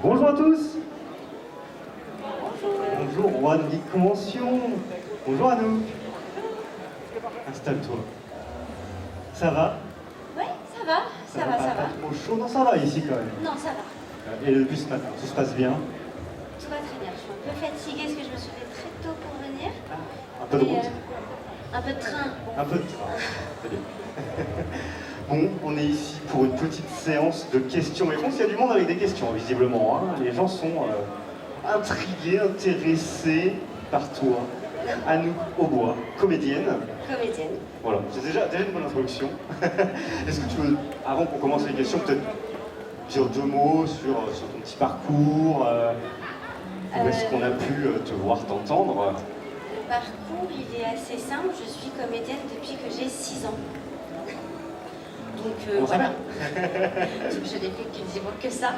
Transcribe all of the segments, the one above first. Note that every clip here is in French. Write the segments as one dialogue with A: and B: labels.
A: Bonjour à tous. Bonjour, roi de Geek Convention. Bonjour Anouk. Installe-toi. Ça va?
B: Ouais, ça va.
A: Pas trop chaud? Non, ça va ici quand même.
B: Non, ça va.
A: Et le bus ce matin, tout se passe bien?
B: Tout va très bien. Je suis un peu fatiguée parce que je me suis levé très tôt pour venir.
A: Un peu de route?
B: Un peu de train.
A: Un peu de train. Très bien. Bon, on est ici pour une petite séance de questions-réponses. Il y a du monde avec des questions, visiblement. Hein. Les gens sont intrigués, intéressés par toi. Anouk Aubois, comédienne.
B: Comédienne.
A: Voilà, c'est déjà une bonne introduction. Est-ce que tu veux, avant qu'on commence les questions, peut-être dire deux mots sur ton petit parcours, où est-ce qu'on a pu te voir, t'entendre?
B: Le parcours, il est assez simple. Je suis comédienne depuis que j'ai 6 ans. Donc voilà. Je n'ai fait quasiment que ça.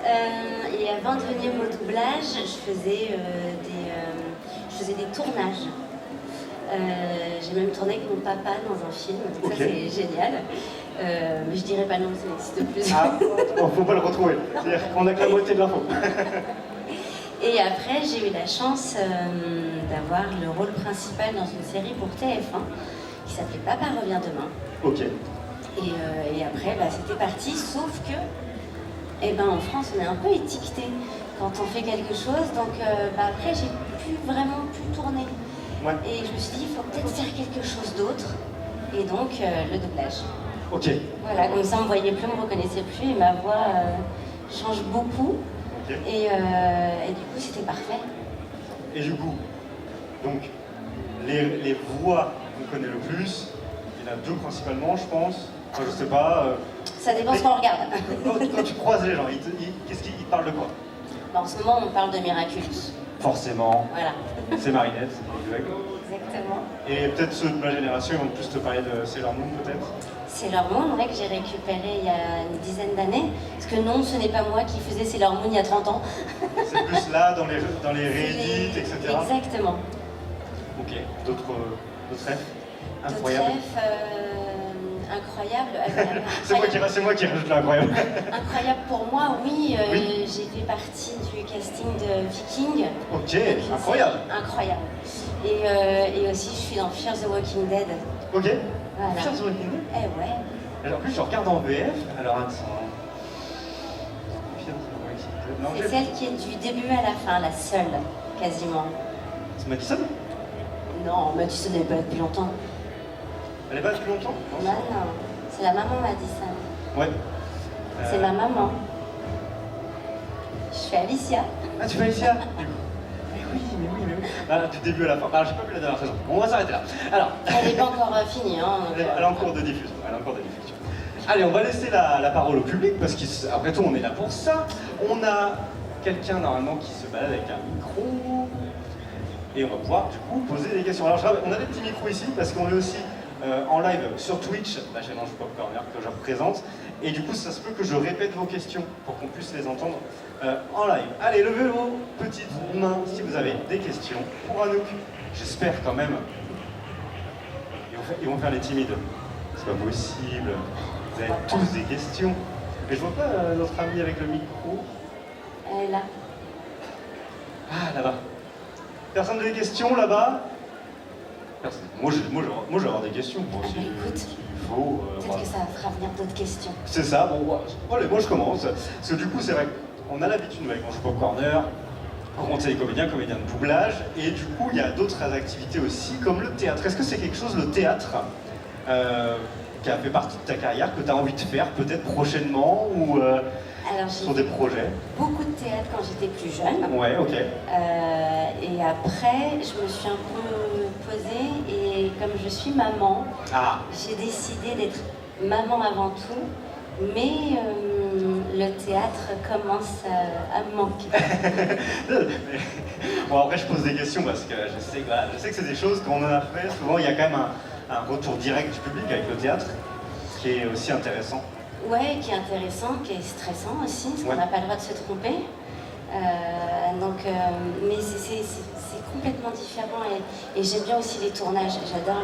B: Et avant de venir au doublage, je faisais des tournages. J'ai même tourné avec mon papa dans un film, donc ça c'est génial. Mais je dirais pas non, ça n'existe plus.
A: Ah, faut pas le retrouver. C'est-à-dire qu'on a que la moitié de l'info.
B: Et après, j'ai eu la chance d'avoir le rôle principal dans une série pour TF1 qui s'appelait Papa revient demain.
A: Ok.
B: Et après, c'était parti, sauf que en France, on est un peu étiqueté quand on fait quelque chose. Donc après, j'ai plus vraiment pu tourner.
A: Ouais.
B: Et je me suis dit, il faut peut-être faire quelque chose d'autre. Et donc, le doublage.
A: Ok.
B: Voilà, comme ça, on ne voyait plus, on ne me reconnaissait plus. Et ma voix change beaucoup.
A: Okay.
B: Et du coup, c'était parfait.
A: Et du coup, donc, les voix qu'on connaît le plus, il y en a deux principalement, je pense. Enfin, je sais pas.
B: Ça dépend ce qu'on regarde.
A: Quand tu croises les gens, qu'est-ce qu'ils te parlent de quoi?
B: En ce moment, on parle de Miraculous.
A: Forcément.
B: Voilà.
A: C'est Marinette.
B: Exactement.
A: Et peut-être ceux de ma génération, ils vont plus te parler de Sailor Moon, peut-être?
B: Sailor Moon, ouais, que j'ai récupéré il y a une dizaine d'années. Parce que non, ce n'est pas moi qui faisais Sailor Moon il y a 30 ans.
A: C'est plus là, dans les réédits, etc.
B: Exactement.
A: Ok. D'autres rêves incroyables?
B: D'autres rêves incroyables.
A: C'est moi qui rajoute l'incroyable.
B: Incroyable pour moi, oui.
A: Oui.
B: J'ai fait partie du casting de Viking.
A: Ok, incroyable.
B: Incroyable. Et aussi, je suis dans Fear the Walking Dead.
A: Ok.
B: Voilà.
A: Fear the Walking Dead?
B: Eh ouais.
A: Alors en plus, je regarde en VF. Alors attends. Fear the Walking Dead.
B: C'est celle qui est du début à la fin, la seule, quasiment.
A: C'est Madison?
B: Non, Madison n'est pas là depuis longtemps.
A: Elle est pas depuis longtemps?
B: Non, c'est la maman Madison.
A: Ouais.
B: C'est ma maman. Je fais Alicia.
A: Ah, tu fais Alicia? Mais oui. Ah, du début à la fin. Ah, j'ai pas vu la dernière saison. Bon, on va s'arrêter là. Alors.
B: Elle n'est pas encore finie, hein.
A: Elle est en cours de diffusion. Allez, on va laisser la parole au public parce qu'après tout, on est là pour ça. On a quelqu'un normalement qui se balade avec un micro et on va pouvoir du coup poser des questions. Alors, on a des petits micros ici parce qu'on est aussi en live sur Twitch, la chaîne Ange Pop Corner que je représente. Et du coup, ça se peut que je répète vos questions pour qu'on puisse les entendre en live. Allez, levez vos petites mains si vous avez des questions pour Anouk. J'espère quand même. Ils vont faire les timides. C'est pas possible. Vous avez tous des questions. Mais je vois pas notre amie avec le micro.
B: Elle est là.
A: Ah, là-bas. Personne n'a des questions là-bas? Personne. Moi, je vais avoir des questions. Moi aussi.
B: Écoute, peut-être que ça fera venir d'autres questions.
A: C'est ça. Bon, allez, moi je commence. Parce que du coup, c'est vrai qu'on a l'habitude avec Ange Pop Corner, rencontrer des comédiens de doublage, et du coup, il y a d'autres activités aussi, comme le théâtre. Est-ce que c'est quelque chose, le théâtre, qui a fait partie de ta carrière, que tu as envie de faire peut-être prochainement, ou
B: Alors,
A: sur des projets?
B: Beaucoup de théâtre quand j'étais plus jeune.
A: Ouais, ok.
B: Et après, je me suis un peu posée, et comme je suis maman, j'ai décidé d'être maman avant tout, mais le théâtre commence à me manquer.
A: Bon, après, je pose des questions parce que je sais que c'est des choses qu'on en a fait. Souvent, il y a quand même un retour direct du public avec le théâtre, qui est aussi intéressant.
B: Ouais, qui est intéressant, qui est stressant aussi, parce qu'on n'a pas le droit de se tromper. Mais c'est complètement différent et j'aime bien aussi les tournages. J'adore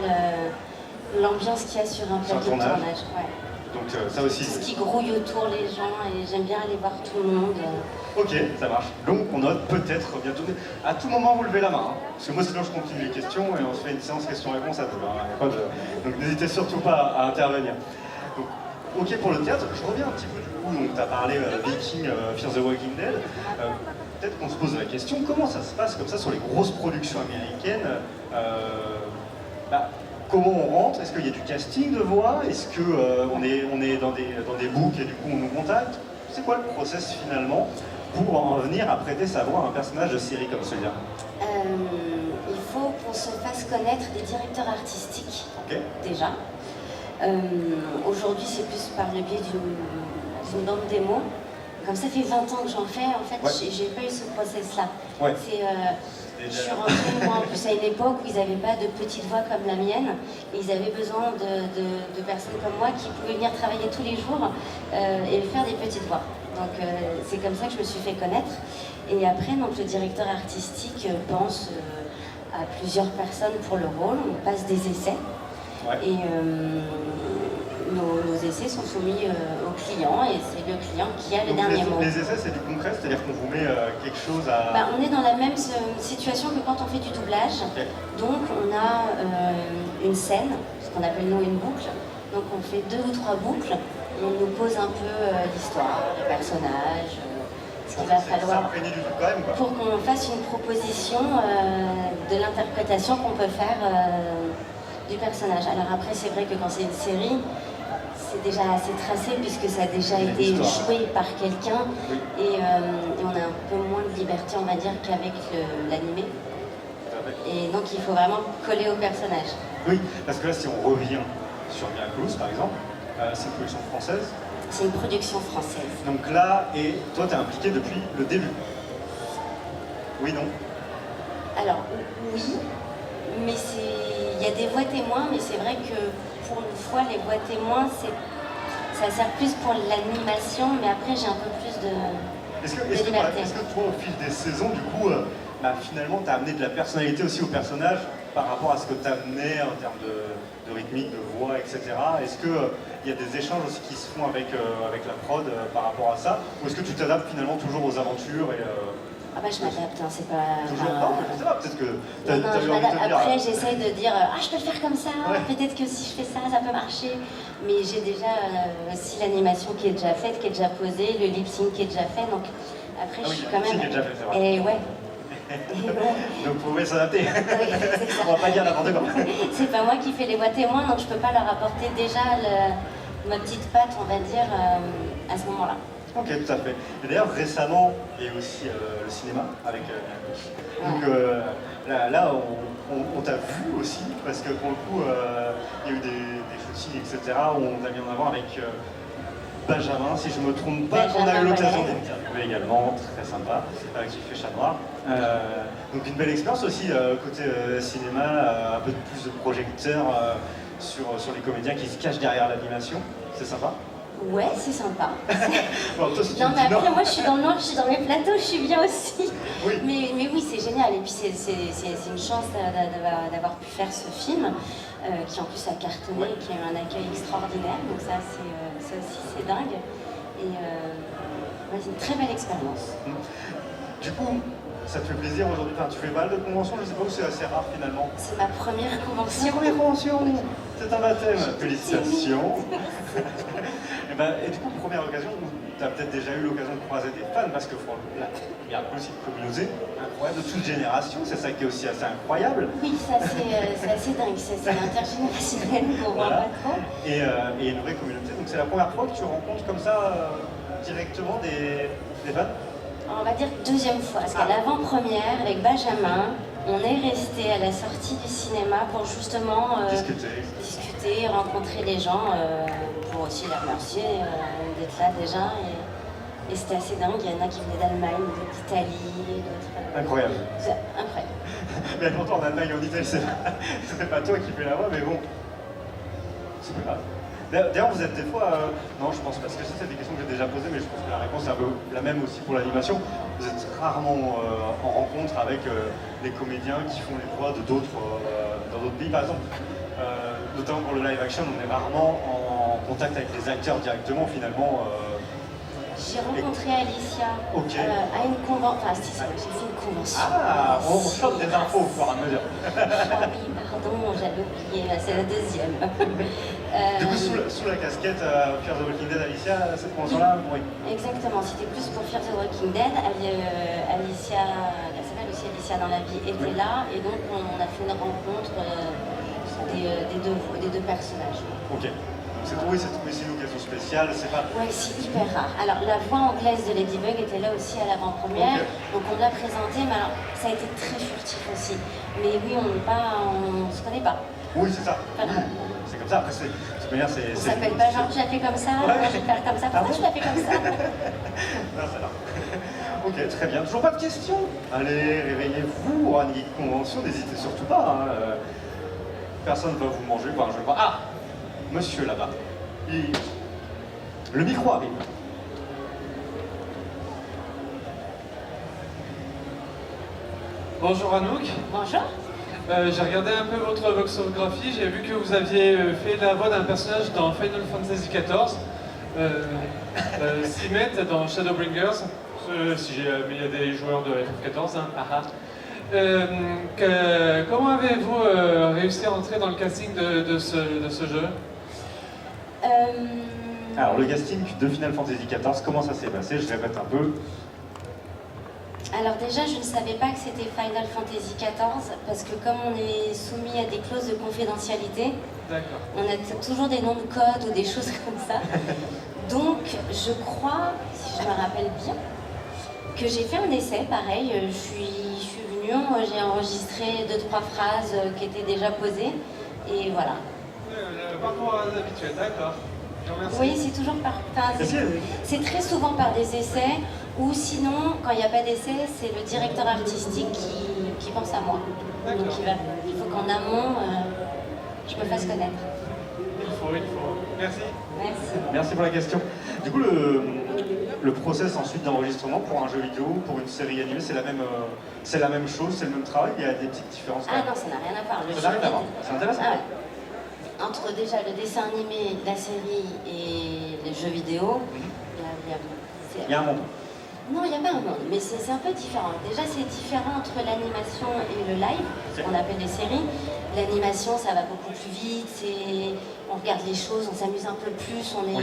B: l'ambiance qu'il y a sur un plateau de tournage. Ouais.
A: Donc ça aussi.
B: Ce qui grouille autour les gens, et j'aime bien aller voir tout le monde.
A: Ok, ça marche. Donc on note peut-être bientôt. À tout moment, vous levez la main. Hein, parce que moi, sinon, je continue les questions et on se fait une séance questions-réponses à deux. Hein, y a pas de... Donc n'hésitez surtout pas à intervenir. Donc, ok pour le théâtre. Je reviens un petit peu du coup. Tu as parlé Viking, Fear the Walking Dead. Peut-être qu'on se pose la question, comment ça se passe comme ça sur les grosses productions américaines comment on rentre? Est-ce qu'il y a du casting de voix? Est-ce qu'on est dans des books et du coup on nous contacte? C'est quoi le process finalement pour en venir à prêter sa voix à un personnage de série comme celui-là?
B: Il faut qu'on se fasse connaître des directeurs artistiques, déjà. Aujourd'hui, c'est plus par le biais d'une bande démo. Comme ça fait 20 ans que j'en fais, en fait, j'ai pas eu ce process-là.
A: Ouais.
B: Je suis rentrée, moi, en plus, à une époque où ils n'avaient pas de petites voix comme la mienne. Et ils avaient besoin de personnes comme moi qui pouvaient venir travailler tous les jours et faire des petites voix. Donc, c'est comme ça que je me suis fait connaître. Et après, donc, le directeur artistique pense à plusieurs personnes pour le rôle. On passe des essais.
A: Ouais.
B: Et nos essais sont soumis au client et c'est le client qui a le dernier mot.
A: Les essais, c'est du concret, c'est-à-dire qu'on vous met quelque chose à...
B: On est dans la même situation que quand on fait du doublage. Okay. Donc on a une scène, ce qu'on appelle nous une boucle. Donc on fait 2 ou 3 boucles, on nous pose un peu l'histoire, le personnage, ce qu'il va falloir
A: du tout quand même, quoi.
B: Pour qu'on fasse une proposition de l'interprétation qu'on peut faire du personnage. Alors après, c'est vrai que quand c'est une série, c'est déjà assez tracé puisque ça a déjà été joué par quelqu'un et on a un peu moins de liberté, on va dire, qu'avec l'animé. Et donc il faut vraiment coller au personnage.
A: Oui, parce que là, si on revient sur Miraculous, par exemple, c'est une production française.
B: C'est une production française.
A: Donc là, et toi, tu es impliqué depuis le début. Oui, non?
B: Alors, oui. Mais il y a des voix témoins, mais c'est vrai que pour une fois, les voix témoins, ça sert plus pour l'animation, mais après j'ai un peu plus de liberté.
A: Est-ce que toi, au fil des saisons, du coup, finalement, tu as amené de la personnalité aussi au personnage par rapport à ce que tu amenais en termes de rythmique, de voix, etc. Est-ce qu'il y a des échanges aussi qui se font avec la prod par rapport à ça? Ou est-ce que tu t'adaptes finalement toujours aux aventures et,
B: je m'adapte, hein, c'est pas...
A: Toujours pas, je sais pas, peut-être que t'as eu envie de te dire...
B: Après, j'essaye de dire, je peux le faire comme ça, peut-être que si je fais ça, ça peut marcher. Mais j'ai déjà aussi l'animation qui est déjà faite, qui est déjà posée, le lip-sync qui est déjà fait, donc après, je suis quand même...
A: Qui est déjà fait, c'est vrai.
B: Et ouais.
A: Donc vous pouvez s'adapter. On va pas dire n'importe quoi.
B: C'est pas moi qui fais les voix témoins, donc je peux pas leur apporter déjà ma petite patte, on va dire, à ce moment-là.
A: Ok, tout à fait. Et d'ailleurs, récemment, il y a eu aussi le cinéma avec Donc là, on t'a vu aussi, parce que pour le coup, il y a eu des shootings, etc., où on t'a mis en avant avec Benjamin, si je ne me trompe pas, qu'on a eu l'occasion d'interviewer également, très sympa, qui fait Chat Noir. Donc une belle expérience aussi, côté cinéma, un peu plus de projecteurs sur les comédiens qui se cachent derrière l'animation. C'est sympa?
B: Ouais, c'est sympa.
A: Bon, toi,
B: non, mais après, moi, je suis dans le noir, je suis dans mes plateaux, je suis bien aussi.
A: Oui.
B: Mais oui, c'est génial. Et puis, c'est une chance d'avoir pu faire ce film, qui en plus a cartonné, qui a eu un accueil extraordinaire. Donc ça aussi, c'est dingue. Et c'est une très belle expérience.
A: Du coup, ça te fait plaisir aujourd'hui? Tu fais pas mal de conventions, je sais pas où c'est assez rare finalement.
B: C'est ma première convention.
A: Première convention. C'est un baptême. Félicitations. Et du coup, première occasion où tu as peut-être déjà eu l'occasion de croiser des fans, parce que il y a aussi une communauté incroyable de toute génération, c'est ça qui est aussi assez incroyable.
B: Oui, ça c'est assez dingue, c'est intergénérationnel, on voit pas trop.
A: Et une vraie communauté, donc c'est la première fois que tu rencontres comme ça directement des fans?
B: On va dire deuxième fois, parce qu'à l'avant-première, avec Benjamin, on est resté à la sortie du cinéma pour justement discuter, rencontrer les gens, pour aussi les remercier d'être là déjà. Et c'était assez dingue, il y en a qui venaient d'Allemagne, d'autres d'Italie, d'autres...
A: Incroyable.
B: Incroyable.
A: Mais pourtant en Allemagne et en Italie, c'est pas toi qui fais la voix, mais bon, c'est pas grave. D'ailleurs, vous êtes des fois... non, je pense, parce que ça, c'est des questions que j'ai déjà posées, mais je pense que la réponse est un peu la même aussi pour l'animation. Vous êtes rarement en rencontre avec les comédiens qui font les voix de d'autres dans d'autres pays. Par exemple, notamment pour le live action, on est rarement en contact avec les acteurs directement finalement.
B: J'ai rencontré Alicia
A: Ok.
B: à une convention. Enfin, si, j'ai fait une convention.
A: Ah, on chope des infos au fur et à mesure.
B: Ah oui, pardon, j'avais oublié, c'est la deuxième.
A: Du coup, sous la casquette Fear the Walking Dead, Alicia, cette convention-là, oui.
B: Exactement, c'était plus pour Fear the Walking Dead. Alicia, elle s'appelle aussi Alicia dans la vie, était là, et donc on a fait une rencontre des deux personnages.
A: Ok. C'est une occasion spéciale, c'est pas...
B: Ouais, c'est hyper rare. Alors, la voix anglaise de Ladybug était là aussi à l'avant-première, donc on l'a présentée, mais alors, ça a été très furtif aussi. Mais oui, on se connaît pas.
A: Oui, c'est ça.
B: Enfin,
A: c'est comme ça, après, c'est...
B: On s'appelle pas genre, tu l'as fait comme ça, moi je vais faire comme ça, pourquoi tu l'as fait comme ça?
A: Non, ça va. Ok, très bien. Toujours pas de questions? Allez, réveillez-vous, on aura une geek convention, n'hésitez surtout pas. Hein. Personne ne va vous manger, enfin, je vais pas... Ah! Monsieur là-bas. Le micro arrive.
C: Bonjour Anouk.
B: Bonjour.
C: J'ai regardé un peu votre voxographie, j'ai vu que vous aviez fait la voix d'un personnage dans Final Fantasy XIV, Simet dans Shadowbringers, mais il y a des joueurs de FF14, hein. Comment avez-vous réussi à entrer dans le casting de ce jeu?
A: Alors le casting de Final Fantasy XIV, comment ça s'est passé? Je répète un peu.
B: Alors déjà, je ne savais pas que c'était Final Fantasy XIV, parce que comme on est soumis à des clauses de confidentialité, on a toujours des noms de code ou des choses comme ça. Donc je crois, si je me rappelle bien, que j'ai fait un essai, pareil, je suis venue, j'ai enregistré 2-3 phrases qui étaient déjà posées, et voilà.
C: Le parcours habituel, d'accord.
B: Oui, c'est toujours par... Enfin, c'est très souvent par des essais, ou sinon, quand il n'y a pas d'essai, c'est le directeur artistique qui pense à moi. Donc il faut qu'en amont, je me fasse connaître.
C: Il faut. Merci.
B: Merci.
A: Merci pour la question. Du coup, le process ensuite d'enregistrement pour un jeu vidéo, pour une série animée, c'est la même chose, c'est le même travail, il y a des petites différences.
B: Ah non, ça n'a rien à voir.
A: Ça n'a rien à voir, c'est intéressant.
B: Ah ouais. Entre déjà le dessin animé, la série et les jeux vidéo,
A: il y a un monde.
B: Non, il n'y a pas un monde, mais c'est un peu différent. Déjà, c'est différent entre l'animation et le live, ce qu'on appelle les séries. L'animation, ça va beaucoup plus vite, on regarde les choses, on s'amuse un peu plus, on a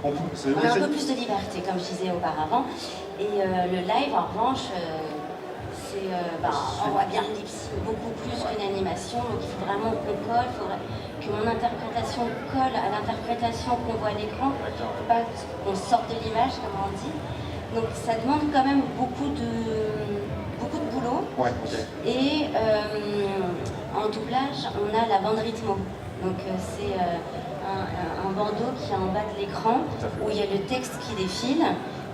B: un peu plus de liberté, comme je disais auparavant. Et le live, en revanche, on voit bien le lip-sync beaucoup plus qu'une animation, donc il faut vraiment qu'on colle, il faudrait que mon interprétation colle à l'interprétation qu'on voit à l'écran, il ne faut pas qu'on sorte de l'image, comme on dit. Donc ça demande quand même beaucoup de boulot.
A: Ouais, okay.
B: Et en doublage, on a la bande rythmo. Donc c'est un bandeau qui est en bas de l'écran, où il y a le texte qui défile,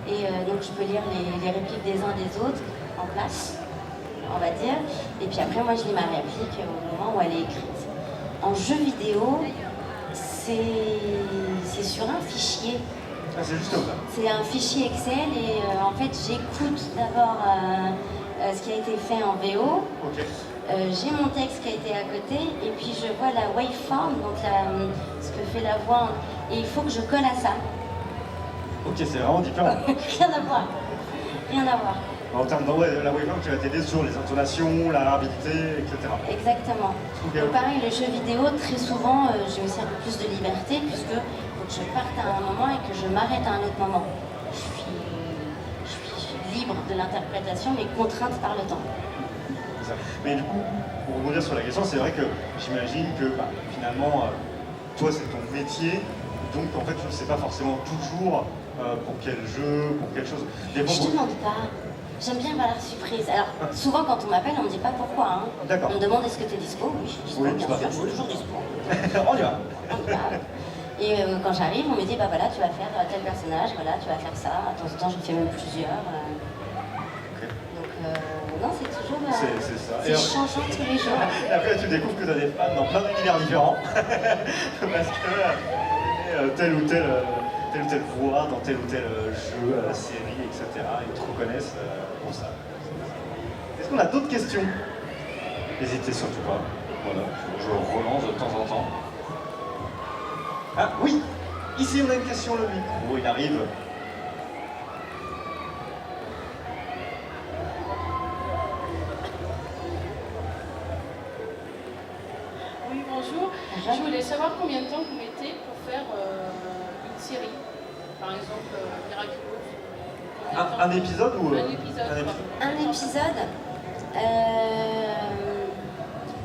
B: et donc je peux lire les répliques des uns des autres en place, on va dire, et puis après moi je lis ma réplique au moment où elle est écrite. En jeu vidéo, c'est sur un fichier.
A: Ah, c'est juste ça.
B: C'est un fichier Excel et en fait j'écoute d'abord ce qui a été fait en VO.
A: Okay.
B: J'ai mon texte qui a été à côté et puis je vois la waveform, donc ce que fait la voix, et il faut que je colle à ça.
A: Ok, c'est vraiment différent.
B: Rien à voir. Rien à voir.
A: En termes de la waveform qui va t'aider sur les intonations, la rapidité, etc.
B: Exactement.
A: Okay.
B: Donc pareil, le jeu vidéo, très souvent, j'ai aussi un peu plus de liberté puisque faut que je parte à un moment et que je m'arrête à un autre moment. Je suis libre de l'interprétation mais contrainte par le temps.
A: Mais du coup, pour rebondir sur la question, c'est vrai que j'imagine que finalement, toi c'est ton métier, donc en fait tu ne sais pas forcément toujours pour quel jeu, pour quelque chose.
B: Je ne demande pas. J'aime bien avoir la surprise. Alors, souvent quand on m'appelle, on ne me dit pas pourquoi. Hein.
A: D'accord.
B: On me demande est-ce que tu es dispo? Oui, je suis dispo,
A: oui,
B: bien sûr, je suis toujours dispo.
A: On y va.
B: On y va. Et quand j'arrive, on me dit, bah voilà, tu vas faire tel personnage, voilà, tu vas faire ça. De temps en temps, j'en fais même plusieurs.
A: Okay.
B: Donc, non, c'est toujours...
A: c'est ça.
B: C'est changeant tous les jours.
A: Et après, tu découvres que tu as des fans dans plein d'univers différents. Parce que telle ou telle voix dans tel ou tel jeu, série, etc. Ils te reconnaissent pour ça. Est-ce qu'on a d'autres questions? N'hésitez surtout pas. Voilà, je relance de temps en temps. Ah oui, ici on a une question, le micro, il arrive.
D: Oui, bonjour. Je voulais savoir combien de temps vous mettez pour faire une série. Par exemple, Miraculous.
A: Un épisode ou
D: Un épisode.
B: Un épisode,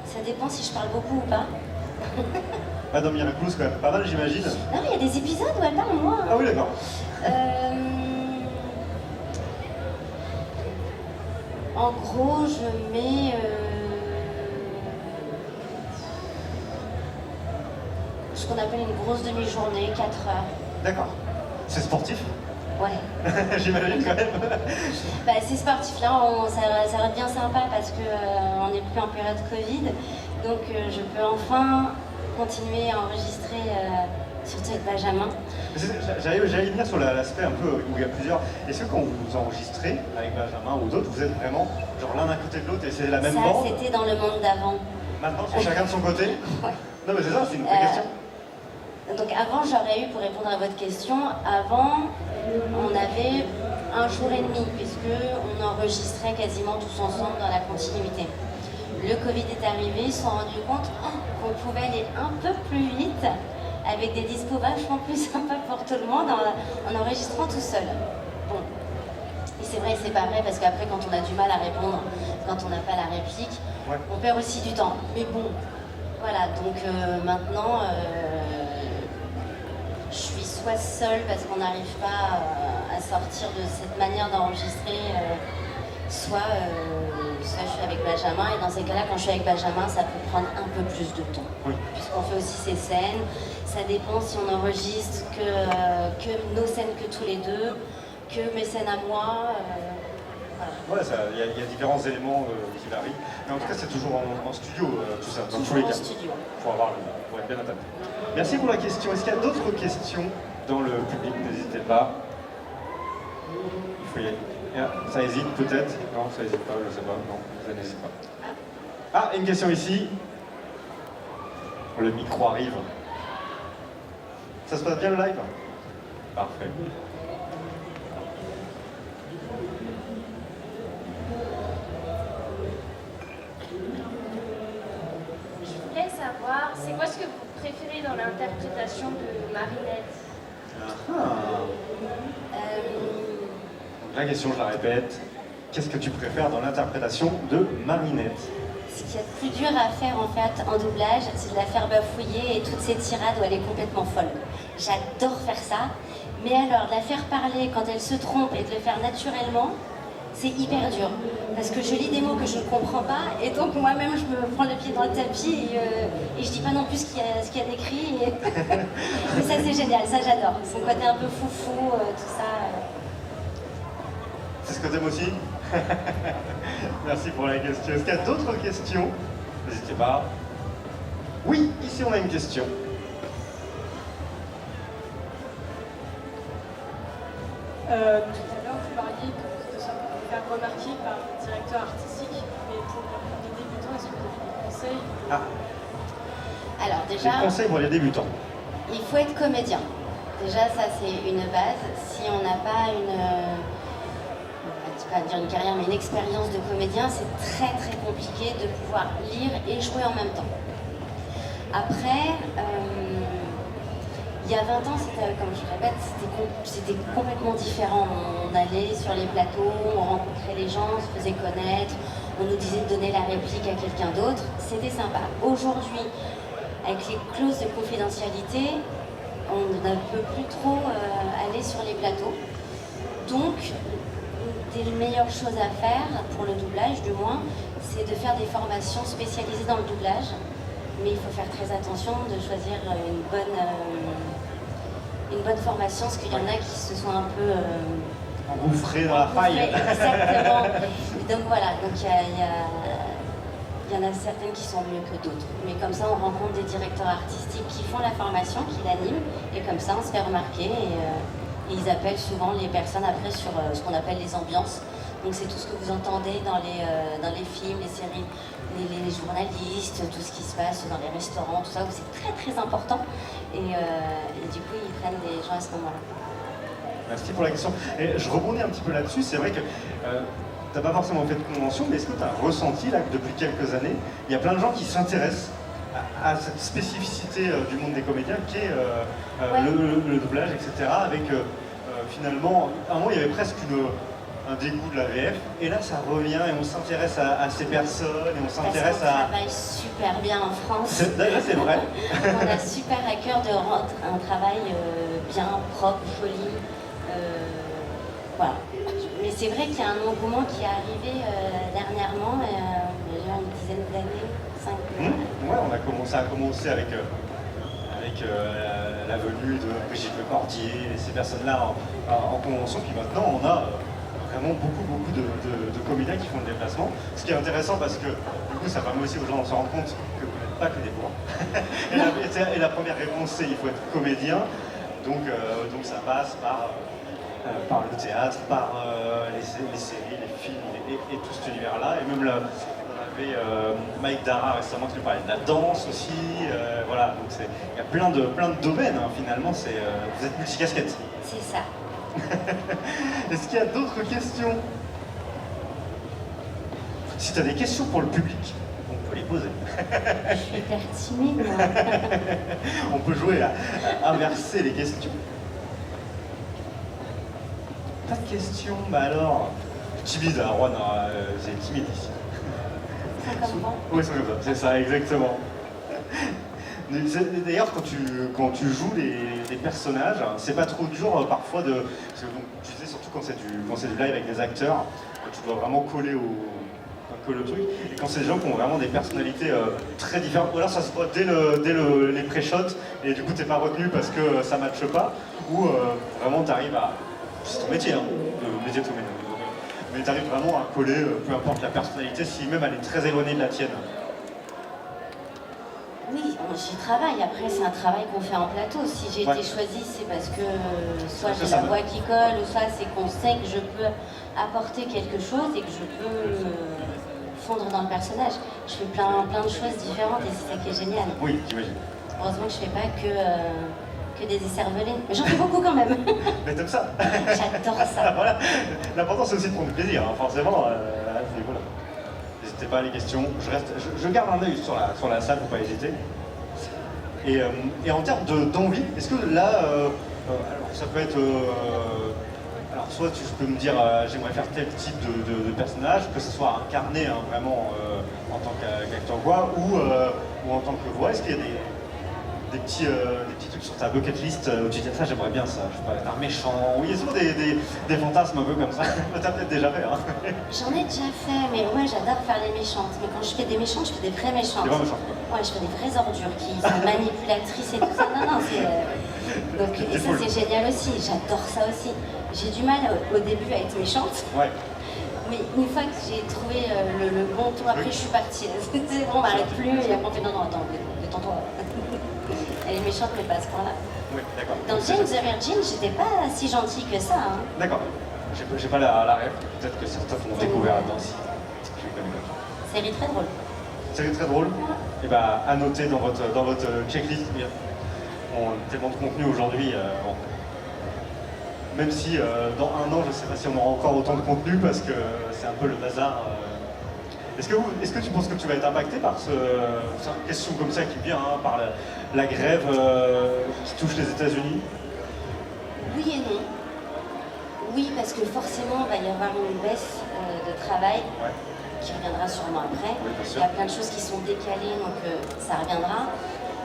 B: ça dépend si je parle beaucoup ou pas.
A: Madame Miraculous, quand même pas mal, j'imagine.
B: Non, il y a des épisodes où elle parle moins.
A: Ah oui, d'accord.
B: En gros, je mets... ce qu'on appelle une grosse demi-journée, 4 heures.
A: D'accord. C'est sportif.
B: Ouais.
A: J'imagine quand même.
B: Bah, c'est sportif, là, ça va être bien sympa parce que on n'est plus en période Covid. Donc je peux enfin continuer à enregistrer, surtout avec Benjamin.
A: J'allais venir sur l'aspect un peu où il y a plusieurs. Est-ce que quand vous enregistrez avec Benjamin ou d'autres, vous êtes vraiment genre l'un à côté de l'autre et c'est la même
B: Ça,
A: bande?
B: c'était dans le monde d'avant.
A: Maintenant, c'est chacun de son côté?
B: Ouais.
A: Non mais c'est ça, c'est une vraie question.
B: Donc avant, j'aurais eu, pour répondre à votre question, avant, on avait un jour et demi, puisque on enregistrait quasiment tous ensemble dans la continuité. Le Covid est arrivé, ils se sont rendus compte qu'on pouvait aller un peu plus vite, avec des dispos vachement plus sympas pour tout le monde, en enregistrant tout seul. Bon. Et c'est vrai que c'est pas vrai, parce qu'après, quand on a du mal à répondre, quand on n'a pas la réplique,
A: Ouais.
B: on perd aussi du temps. Mais bon, voilà, donc maintenant... je suis soit seule parce qu'on n'arrive pas à sortir de cette manière d'enregistrer, soit je suis avec Benjamin. Et dans ces cas-là, quand je suis avec Benjamin, ça peut prendre un peu plus de temps.
A: Oui.
B: Puisqu'on fait aussi ces scènes. Ça dépend si on enregistre que nos scènes que tous les deux, que mes scènes à moi. Voilà.
A: Ouais, il y a différents éléments qui varient. Mais en tout cas, c'est toujours en studio, tout ça, dans tous les
B: Toujours
A: cas.
B: en studio.
A: Pour être bien attaqué. Merci pour la question. Est-ce qu'il y a d'autres questions dans le public? N'hésitez pas. Il faut y aller. Ça hésite peut-être? Non, ça hésite pas, je sais pas. Non, ça n'hésite pas. Ah, une question ici. Le micro arrive. Ça se passe bien le live? Parfait.
E: Je voulais savoir, c'est quoi ce que vous préférez dans l'interprétation de Marinette?
A: La question, je la répète. Qu'est-ce que tu préfères dans l'interprétation de Marinette?
B: Ce qu'il y a de plus dur à faire en fait en doublage, c'est de la faire bafouiller et toutes ces tirades où elle est complètement folle. J'adore faire ça, mais alors de la faire parler quand elle se trompe et de le faire naturellement, c'est hyper dur. Parce que je lis des mots que je ne comprends pas et donc moi-même je me prends le pied dans le tapis et je dis pas non plus ce qu'il y a d'écrit. Mais ça c'est génial, ça j'adore. Son côté un peu foufou, tout ça.
A: C'est ce que t'aimes aussi? Merci pour la question. Est-ce qu'il y a d'autres questions? N'hésitez pas. Oui, ici on a une question.
D: Tout à l'heure, vous parliez de ça pour vous faire remarquer par le directeur artistique, mais pour les débutants, est-ce que vous avez des conseils?
B: Alors
A: Des
B: déjà,
A: conseils pour les débutants.
B: il faut être comédien. Déjà, ça c'est une base. Si on n'a pas pas dire une carrière, mais une expérience de comédien, c'est très très compliqué de pouvoir lire et jouer en même temps. Après, il y a 20 ans, comme je répète, c'était complètement différent. On allait sur les plateaux, on rencontrait les gens, on se faisait connaître, on nous disait de donner la réplique à quelqu'un d'autre. C'était sympa. Aujourd'hui, avec les clauses de confidentialité, on ne peut plus trop aller sur les plateaux. Donc, des meilleures choses à faire, pour le doublage du moins, c'est de faire des formations spécialisées dans le doublage. Mais il faut faire très attention de choisir une bonne formation, parce qu'il y en a qui se sont un peu...
A: Engouffrés dans la faille.
B: Exactement. Et donc voilà, donc il y en a certaines qui sont mieux que d'autres. Mais comme ça, on rencontre des directeurs artistiques qui font la formation, qui l'animent, et comme ça, on se fait remarquer et Et ils appellent souvent les personnes après sur ce qu'on appelle les ambiances. Donc c'est tout ce que vous entendez dans les films, les séries, les journalistes, tout ce qui se passe dans les restaurants, tout ça, où c'est très très important. Et du coup, ils prennent des gens à ce moment-là.
A: Merci pour la question. Et je rebondis un petit peu là-dessus. C'est vrai que tu n'as pas forcément fait de convention, mais est-ce que tu as ressenti là que depuis quelques années, il y a plein de gens qui s'intéressent à cette spécificité du monde des comédiens qui est le doublage, etc. Avec finalement, à un moment il y avait presque un dégoût de la VF, et là ça revient et on s'intéresse à ces personnes et on s'intéresse à...
B: On travaille super bien en France.
A: Là c'est vrai.
B: On a super à cœur de rendre un travail bien, propre, poli. Voilà. Mais c'est vrai qu'il y a un engouement qui est arrivé dernièrement, déjà une dizaine d'années, 5
A: Ouais, ça a commencé avec la venue de Brigitte Lecordier et ces personnes-là en convention, puis maintenant on a vraiment beaucoup de comédiens qui font le déplacement. Ce qui est intéressant parce que du coup ça permet aussi aux gens de se rendre compte que vous n'êtes pas que des bois. et la première réponse c'est il faut être comédien, donc ça passe par le théâtre, par les séries, les films et tout cet univers-là. Et même on avait Mike Dara récemment qui nous parlait de la danse aussi. Voilà, donc il y a plein de domaines hein, finalement. Vous êtes multicasquette.
B: C'est ça.
A: Est-ce qu'il y a d'autres questions? Si tu as des questions pour le public, on peut les poser.
B: Je suis hyper timide, moi.
A: On peut jouer à inverser les questions. Pas de questions? Bah alors, timide, hein, Juan, c'est timide ici.
B: Ça comprend.
A: Oui, c'est comme ça, c'est ça, exactement. D'ailleurs, quand tu joues les personnages, c'est pas trop dur parfois de... Parce que donc, tu sais, surtout quand c'est du live avec des acteurs, tu dois vraiment coller au truc. Et quand c'est des gens qui ont vraiment des personnalités très différentes, ou alors ça se voit dès les pré-shots, et du coup t'es pas retenu parce que ça matche pas, ou vraiment t'arrives à... C'est ton métier, hein, le métier de comédien. Mais t'arrives vraiment à coller, peu importe la personnalité, si même elle est très éloignée de la tienne.
B: Oui, j'y travaille. Après, c'est un travail qu'on fait en plateau. Si j'ai été choisie, c'est parce que soit j'ai la voix qui colle, ou soit c'est qu'on sait que je peux apporter quelque chose et que je peux fondre dans le personnage. Je fais plein de choses différentes et c'est ça qui est génial.
A: Oui, j'imagine.
B: Heureusement que je fais pas que des écervelés. Mais j'en fais beaucoup quand même.
A: Mais t'aimes ça?
B: J'adore ça.
A: Voilà. L'important c'est aussi de prendre du plaisir, hein, forcément. Voilà. N'hésitez pas à les questions. Je garde un œil sur la salle, faut pas hésiter. Et en termes d'envie, est-ce que là, alors ça peut être, alors soit tu peux me dire j'aimerais faire tel type de personnage, que ce soit incarné hein, vraiment en tant qu'acteur voix ou en tant que voix. Est-ce qu'il y a des petits trucs sur ta bucket list où tu dis ça j'aimerais bien ça, je sais pas, être un méchant, oui, il y a souvent des fantasmes un peu comme ça, t'as peut-être déjà fait hein.
B: J'en ai déjà fait, mais ouais j'adore faire les méchantes, mais quand je fais des méchantes, je fais des vraies méchantes.
A: Des vraies méchantes quoi.
B: Ouais, je fais des vraies ordures qui sont manipulatrices et tout ça, non, c'est... Donc, et ça c'est génial aussi, j'adore ça aussi. J'ai du mal au début à être méchante.
A: Ouais.
B: Mais une fois que j'ai trouvé le bon ton, après je suis partie. C'est bon, on m'arrête plus, et après on fait non, attends, détends-toi. Elle est méchante, mais pas à ce point-là.
A: Oui, d'accord.
B: Dans Jane the Virgin, j'étais pas si gentille que ça. Hein.
A: D'accord. J'ai pas la rêve, peut-être que certains l'ont découvert là-dedans si. Je les connais pas.
B: Série très drôle.
A: Série très drôle. Et bah, à noter dans votre checklist. Tellement de contenu aujourd'hui. Bon. Même si dans un an, je ne sais pas si on aura encore autant de contenu parce que c'est un peu le bazar. Est-ce que tu penses que tu vas être impacté par une question comme ça qui vient, hein, par la grève qui touche les États-Unis?
B: Oui et non. Oui, parce que forcément, il va y avoir une baisse de travail qui reviendra sûrement après.
A: Oui,
B: il y a plein de choses qui sont décalées, donc ça reviendra.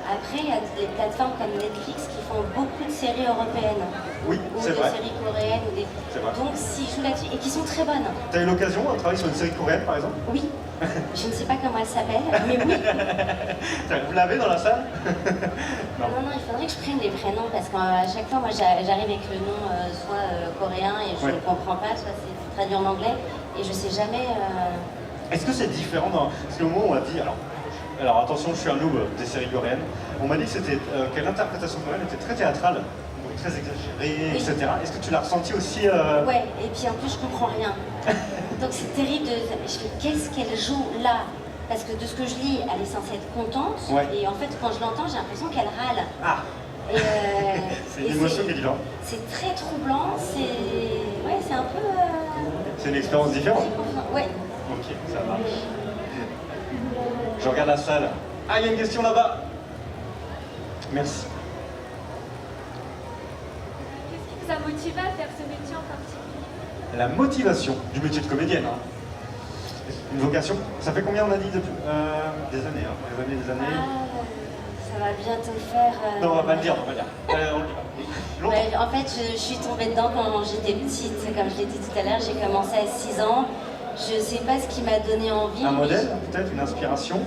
B: Après, il y a des plateformes comme Netflix qui font beaucoup de séries européennes.
A: Oui, c'est vrai.
B: Ou des séries coréennes.
A: C'est vrai.
B: Donc, s'ils jouent là-dessus, et qui sont très bonnes.
A: Tu as eu l'occasion de travailler sur une série coréenne, par exemple?
B: Oui. Je ne sais pas comment elle s'appelle, mais oui.
A: Vous l'avez dans la salle?
B: Non, il faudrait que je prenne les prénoms, parce qu'à chaque fois, moi, j'arrive avec le nom soit coréen et je ne comprends pas, soit c'est traduit en anglais, et je ne sais jamais...
A: Est-ce que c'est différent Parce qu'au moment où on a dit... Alors attention, je suis un noob des séries coréennes. On m'a dit que l'interprétation coréenne était très théâtrale. Donc très exagérée,
B: Oui.
A: etc. Est-ce que tu l'as ressenti aussi
B: Ouais, et puis en plus je comprends rien. Donc c'est terrible de. Je fais qu'est-ce qu'elle joue là? Parce que de ce que je lis, elle est censée être contente.
A: Ouais.
B: Et en fait, quand je l'entends, j'ai l'impression qu'elle râle.
A: Ah,
B: Et,
A: c'est
B: et
A: une émotion qui est différente.
B: c'est très troublant. Ouais, c'est un peu.
A: C'est une expérience différente.
B: Ouais.
A: Ok, ça marche. Je regarde la salle. Ah, il y a une question là-bas. Merci.
E: Qu'est-ce qui vous a motivé à faire ce métier en particulier?
A: La motivation du métier de comédienne. Hein. Une vocation. Ça fait combien on a dit depuis des années, hein. Des années.
B: Ah, ça va bientôt faire.
A: Non, on va pas le dire, on va pas le dire. On le dit pas. Longtemps.
B: Ouais, en fait, je suis tombée dedans quand j'étais petite. Comme je l'ai dit tout à l'heure, j'ai commencé à 6 ans. Je sais pas ce qui m'a donné envie.
A: Un
B: mais
A: modèle, peut-être, une inspiration.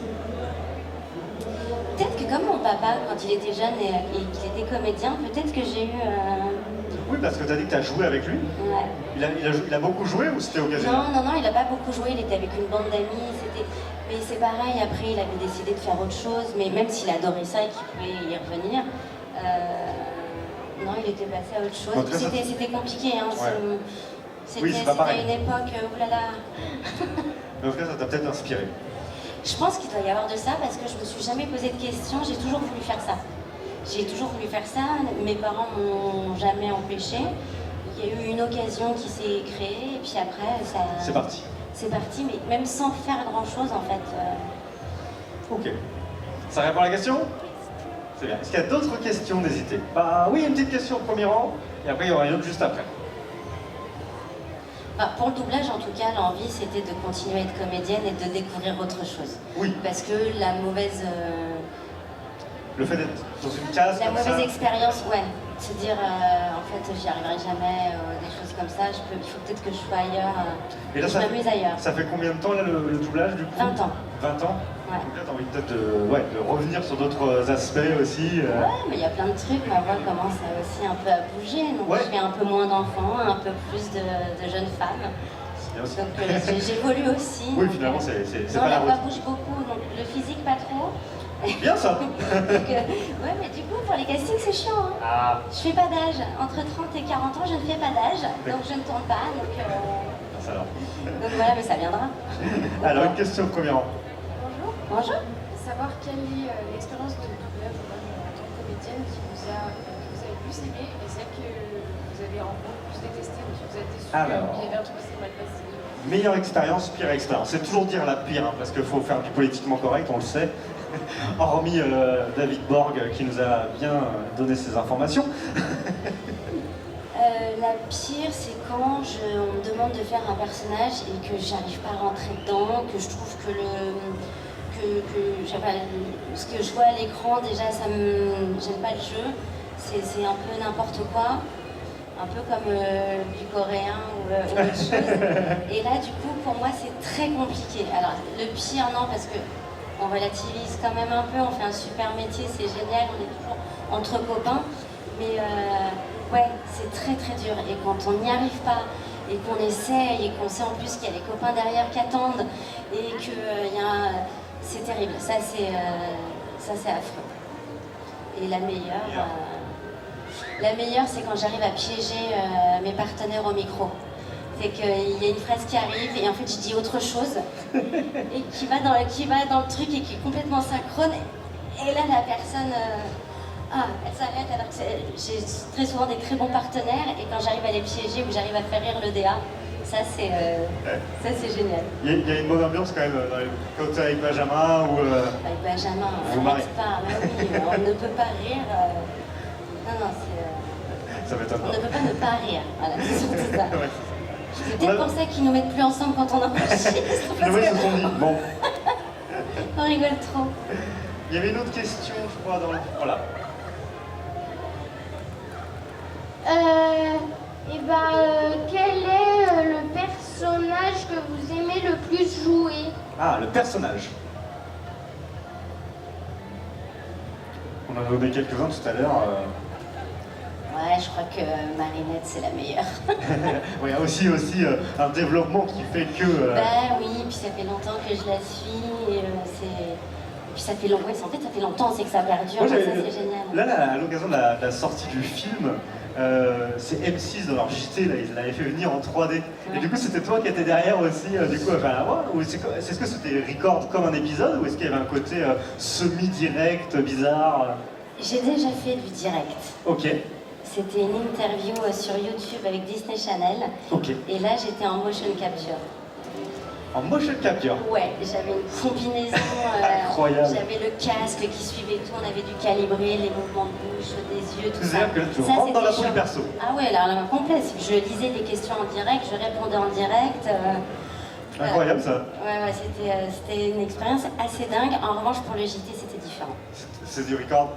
B: Peut-être que comme mon papa, quand il était jeune et qu'il était comédien, peut-être que j'ai eu.
A: Oui, parce que tu as dit que tu as joué avec lui.
B: Ouais.
A: Il a beaucoup joué ou c'était occasionnel?
B: Non, il a pas beaucoup joué. Il était avec une bande d'amis. Mais c'est pareil. Après, il avait décidé de faire autre chose. Mais même s'il adorait ça et qu'il pouvait y revenir, non, il était passé à autre chose.
A: En tout cas, ça-
B: C'était compliqué. Hein,
A: Ouais.
B: C'était
A: Oui, c'est pas pareil.
B: une époque. Oulala.
A: Mais en tout cas, ça t'a peut-être inspiré.
B: Je pense qu'il doit y avoir de ça parce que je me suis jamais posé de questions. J'ai toujours voulu faire ça. J'ai toujours voulu faire ça. Mes parents m'ont jamais empêché. Il y a eu une occasion qui s'est créée et puis après, ça.
A: C'est parti.
B: C'est parti, mais même sans faire grand-chose en fait.
A: Ok. Ça répond à la question? C'est bien. Est-ce qu'il y a d'autres questions? N'hésitez pas. Oui, une petite question au premier rang. Et après, il y aura une autre juste après.
B: Enfin, pour le doublage, en tout cas, l'envie c'était de continuer à être comédienne et de découvrir autre chose.
A: Oui.
B: Parce que la mauvaise.
A: Le fait d'être dans une case
B: La
A: comme
B: mauvaise
A: ça.
B: expérience, ouais. Se dire, en fait, j'y arriverai jamais, des choses comme ça. Il faut peut-être que je sois ailleurs.
A: Et là,
B: je m'amuse ailleurs.
A: Ça fait combien de temps là le doublage du coup?
B: 20 ans.
A: 20 ans.
B: Ouais.
A: Donc là, t'as envie peut-être de revenir sur d'autres aspects aussi.
B: Ouais, mais il y a plein de trucs. Ma voix commence aussi un peu à bouger. Donc
A: Ouais.
B: je fais un peu moins d'enfants, un peu plus de jeunes femmes.
A: C'est bien aussi.
B: Donc j'évolue aussi.
A: Oui,
B: donc,
A: finalement, c'est
B: non,
A: pas la
B: la voix
A: route.
B: bouge beaucoup, donc le physique pas trop.
A: Bien ça.
B: Donc, ouais, mais du coup, pour les castings, c'est chiant. Hein.
A: Ah,
B: Je fais pas d'âge. Entre 30 et 40 ans, je ne fais pas d'âge. Donc je ne tourne pas.
A: ça alors.
B: Donc voilà, mais ça viendra.
A: Alors, une question au premier rang.
E: Bonjour.
B: Bonjour.
E: Savoir quelle est l'expérience de doublage en tant que comédienne qui vous a le plus aimé et celle que vous avez en gros le plus détestée ou qui vous a déçu,
A: Alors.
E: qui avait un truc qui s'est mal passé.
A: Meilleure expérience, pire expérience. C'est toujours dire la pire, hein, parce qu'il faut faire du politiquement correct, on le sait. Hormis David Borg qui nous a bien donné ces informations.
B: La pire, c'est quand on me demande de faire un personnage et que j'arrive pas à rentrer dedans, que je trouve que ce que je vois à l'écran, déjà, j'aime pas le jeu. C'est un peu n'importe quoi. Un peu comme du coréen ou autre chose. Et là, du coup, pour moi, c'est très compliqué. Alors, le pire, non, parce que on relativise quand même un peu, on fait un super métier, c'est génial, on est toujours entre copains. Mais ouais, c'est très très dur. Et quand on n'y arrive pas, et qu'on essaye, et qu'on sait en plus qu'il y a les copains derrière qui attendent, et que c'est terrible. Ça, c'est affreux. Et la meilleure, c'est quand j'arrive à piéger mes partenaires au micro. C'est qu'il y a une phrase qui arrive et en fait je dis autre chose et qui va dans le truc et qui est complètement synchrone. Et là la personne, elle s'arrête alors que j'ai très souvent des très bons partenaires et quand j'arrive à les piéger ou j'arrive à faire rire le DA, ça c'est génial.
A: Il y a une bonne ambiance quand même quand t'es avec Benjamin ou...
B: Avec Benjamin,
A: Vous
B: on
A: marrez.
B: n'arrête pas, mais oui, on ne peut pas rire. Non,
A: Ça m'étonne
B: on ne
A: pas.
B: peut pas ne pas rire. Voilà, c'est surtout ça.
A: Ouais.
B: C'est peut-être pour ça qu'ils nous mettent plus ensemble quand on enregistre.
A: Les mecs se sont dit, bon.
B: On rigole trop.
A: Il y avait une autre question, je crois, dans le... Voilà.
F: Quel est le personnage que vous aimez le plus jouer?
A: Ah, le personnage. On en a donné quelques-uns tout à l'heure.
B: Ouais, je crois que Marinette, c'est la meilleure.
A: Il y a aussi un développement qui fait que...
B: Bah oui, puis ça fait longtemps que je la suis. Et, Puis ça fait longtemps, en fait, ça fait longtemps, c'est que ça perdure,
A: Moi,
B: ça
A: j'avais-
B: c'est génial.
A: Là, à l'occasion de la sortie du film, c'est M6 dans leur JT, là, ils l'avaient fait venir en 3D. Et du coup, c'était toi qui étais derrière aussi, du coup, à faire la voix. Ou est-ce que c'était record comme un épisode, ou est-ce qu'il y avait un côté semi-direct, bizarre
B: J'ai déjà fait du direct.
A: Ok,
B: C'était une interview sur YouTube avec Disney Channel.
A: ok.
B: Et là, j'étais en motion capture.
A: En motion capture.
B: Ouais, j'avais une combinaison.
A: Incroyable.
B: J'avais le casque qui suivait tout. On avait dû calibrer les mouvements de bouche, des yeux, tout ça.
A: C'est-à-dire que là, tu
B: Ça,
A: rentres dans la
B: c'était
A: peau du
B: chiant.
A: perso.
B: Ah ouais, alors là, complet. Je lisais des questions en direct, je répondais en direct. Voilà.
A: Incroyable ça.
B: Ouais, c'était une expérience assez dingue. En revanche, pour le JT, c'était différent.
A: C'est du record.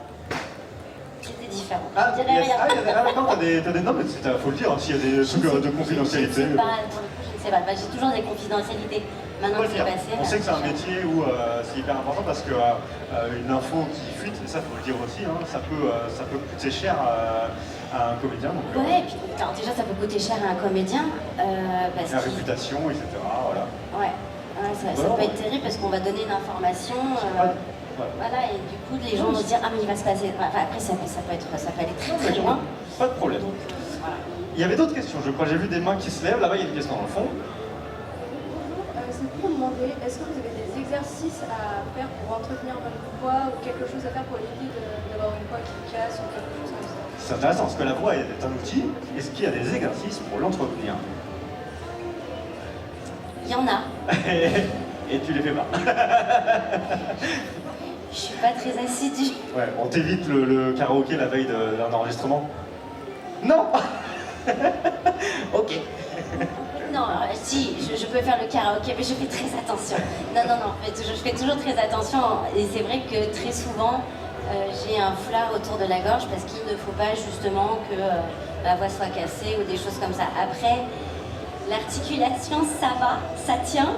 B: C'était différent.
A: Ah,
B: Je dirais rien.
A: d'accord, t'as des. Non, mais faut le dire, hein, s'il y a des trucs de confidentialité.
B: Je ne sais pas, pour le coup, je ne sais pas. Bah, j'ai toujours des confidentialités. Maintenant
A: Faut
B: que
A: le
B: c'est
A: dire.
B: passé.
A: On
B: là,
A: sait que c'est un
B: je-
A: métier où c'est hyper important parce que une info qui fuite, et ça faut le dire aussi, hein, ça peut coûter cher à un comédien. Donc,
B: Ouais, et puis alors, déjà ça peut coûter cher à un comédien parce
A: la
B: qu'il...
A: réputation, etc. Voilà.
B: Ouais, ça
A: Voilà.
B: peut être terrible parce qu'on va donner une information.
A: Voilà.
B: Voilà, et du coup les gens vont se dire ah mais il va se passer. Enfin, après ça peut aller très très loin.
A: Pas de problème.
B: Donc voilà.
A: Il y avait d'autres questions, je crois. J'ai vu des mains qui se lèvent. Là-bas, il y a une question dans le fond.
D: C'est pour demander, est-ce que vous avez des exercices à faire pour entretenir votre poids ou quelque chose à faire pour éviter d'avoir une voix qui casse ou quelque chose comme ça?
A: C'est intéressant parce que la voix est un outil. Est-ce qu'il y a des exercices pour l'entretenir?
B: Il y en a.
A: Et tu les fais pas.
B: Je suis pas très assidue.
A: Ouais, on t'évite le karaoké la veille d'un enregistrement? Non. Ok.
B: Non, si, je peux faire le karaoké, mais je fais très attention. Non, en fait, je fais toujours très attention. Et c'est vrai que très souvent, j'ai un foulard autour de la gorge parce qu'il ne faut pas justement que la voix soit cassée ou des choses comme ça. Après, l'articulation, ça va, ça tient.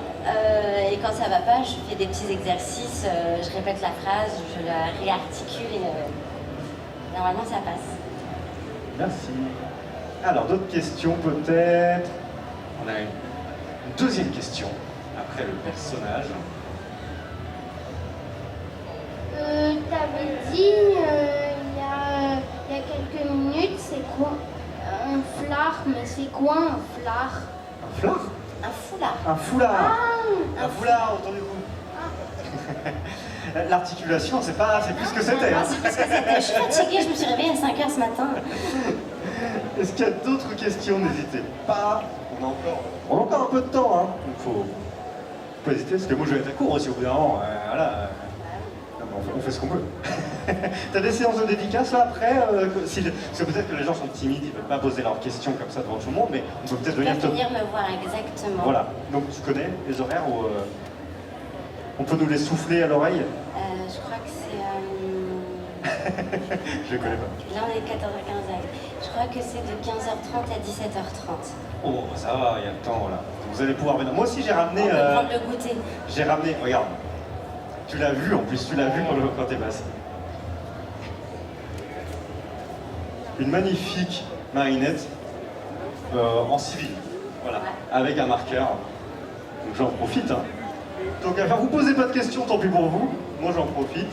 B: Et quand ça va pas, je fais des petits exercices, je répète la phrase, je la réarticule et normalement ça passe.
A: Merci. Alors, d'autres questions peut-être? On a une deuxième question après le personnage.
F: T'avais dit il y a quelques minutes, c'est quoi un flard, mais c'est quoi un flard?
A: Un flard?
B: Un foulard.
A: Un foulard.
F: Ah,
A: Un foulard autour du cou. L'articulation, c'est plus ce que c'était.
B: Non,
A: Hein.
B: c'est plus ce que c'était. Je suis fatiguée, je me suis réveillée à 5h ce matin.
A: Est-ce qu'il y a d'autres questions? N'hésitez pas. On a encore un peu de temps. Hein. Donc faut pas hésiter, parce que moi je vais être à court aussi au bout d'un moment. Voilà. Non, mais on fait ce qu'on peut. T'as des séances de dédicace là après parce que peut-être que les gens sont timides, ils ne veulent pas poser leurs questions comme ça devant tout le monde, mais on peut peut-être
B: Tu vas
A: venir te...
B: venir me voir exactement.
A: Voilà. Donc tu connais les horaires où on peut nous les souffler à l'oreille?
B: Je crois que c'est.
A: Je les connais pas.
B: Là, on est 14h15. Je crois que c'est de 15h30 à 17h30.
A: Oh, ça va, il y a le temps là. Vous allez pouvoir venir. Moi aussi j'ai
B: On
A: ramené.
B: peut prendre le goûter.
A: J'ai ramené. Regarde. Tu l'as vu en plus, tu l'as vu quand t'es passé. Une magnifique marinette en civil. Voilà.
B: Ouais.
A: Avec un marqueur. Donc j'en profite. Hein. Donc enfin, vous posez pas de questions, tant pis pour vous. Moi j'en profite.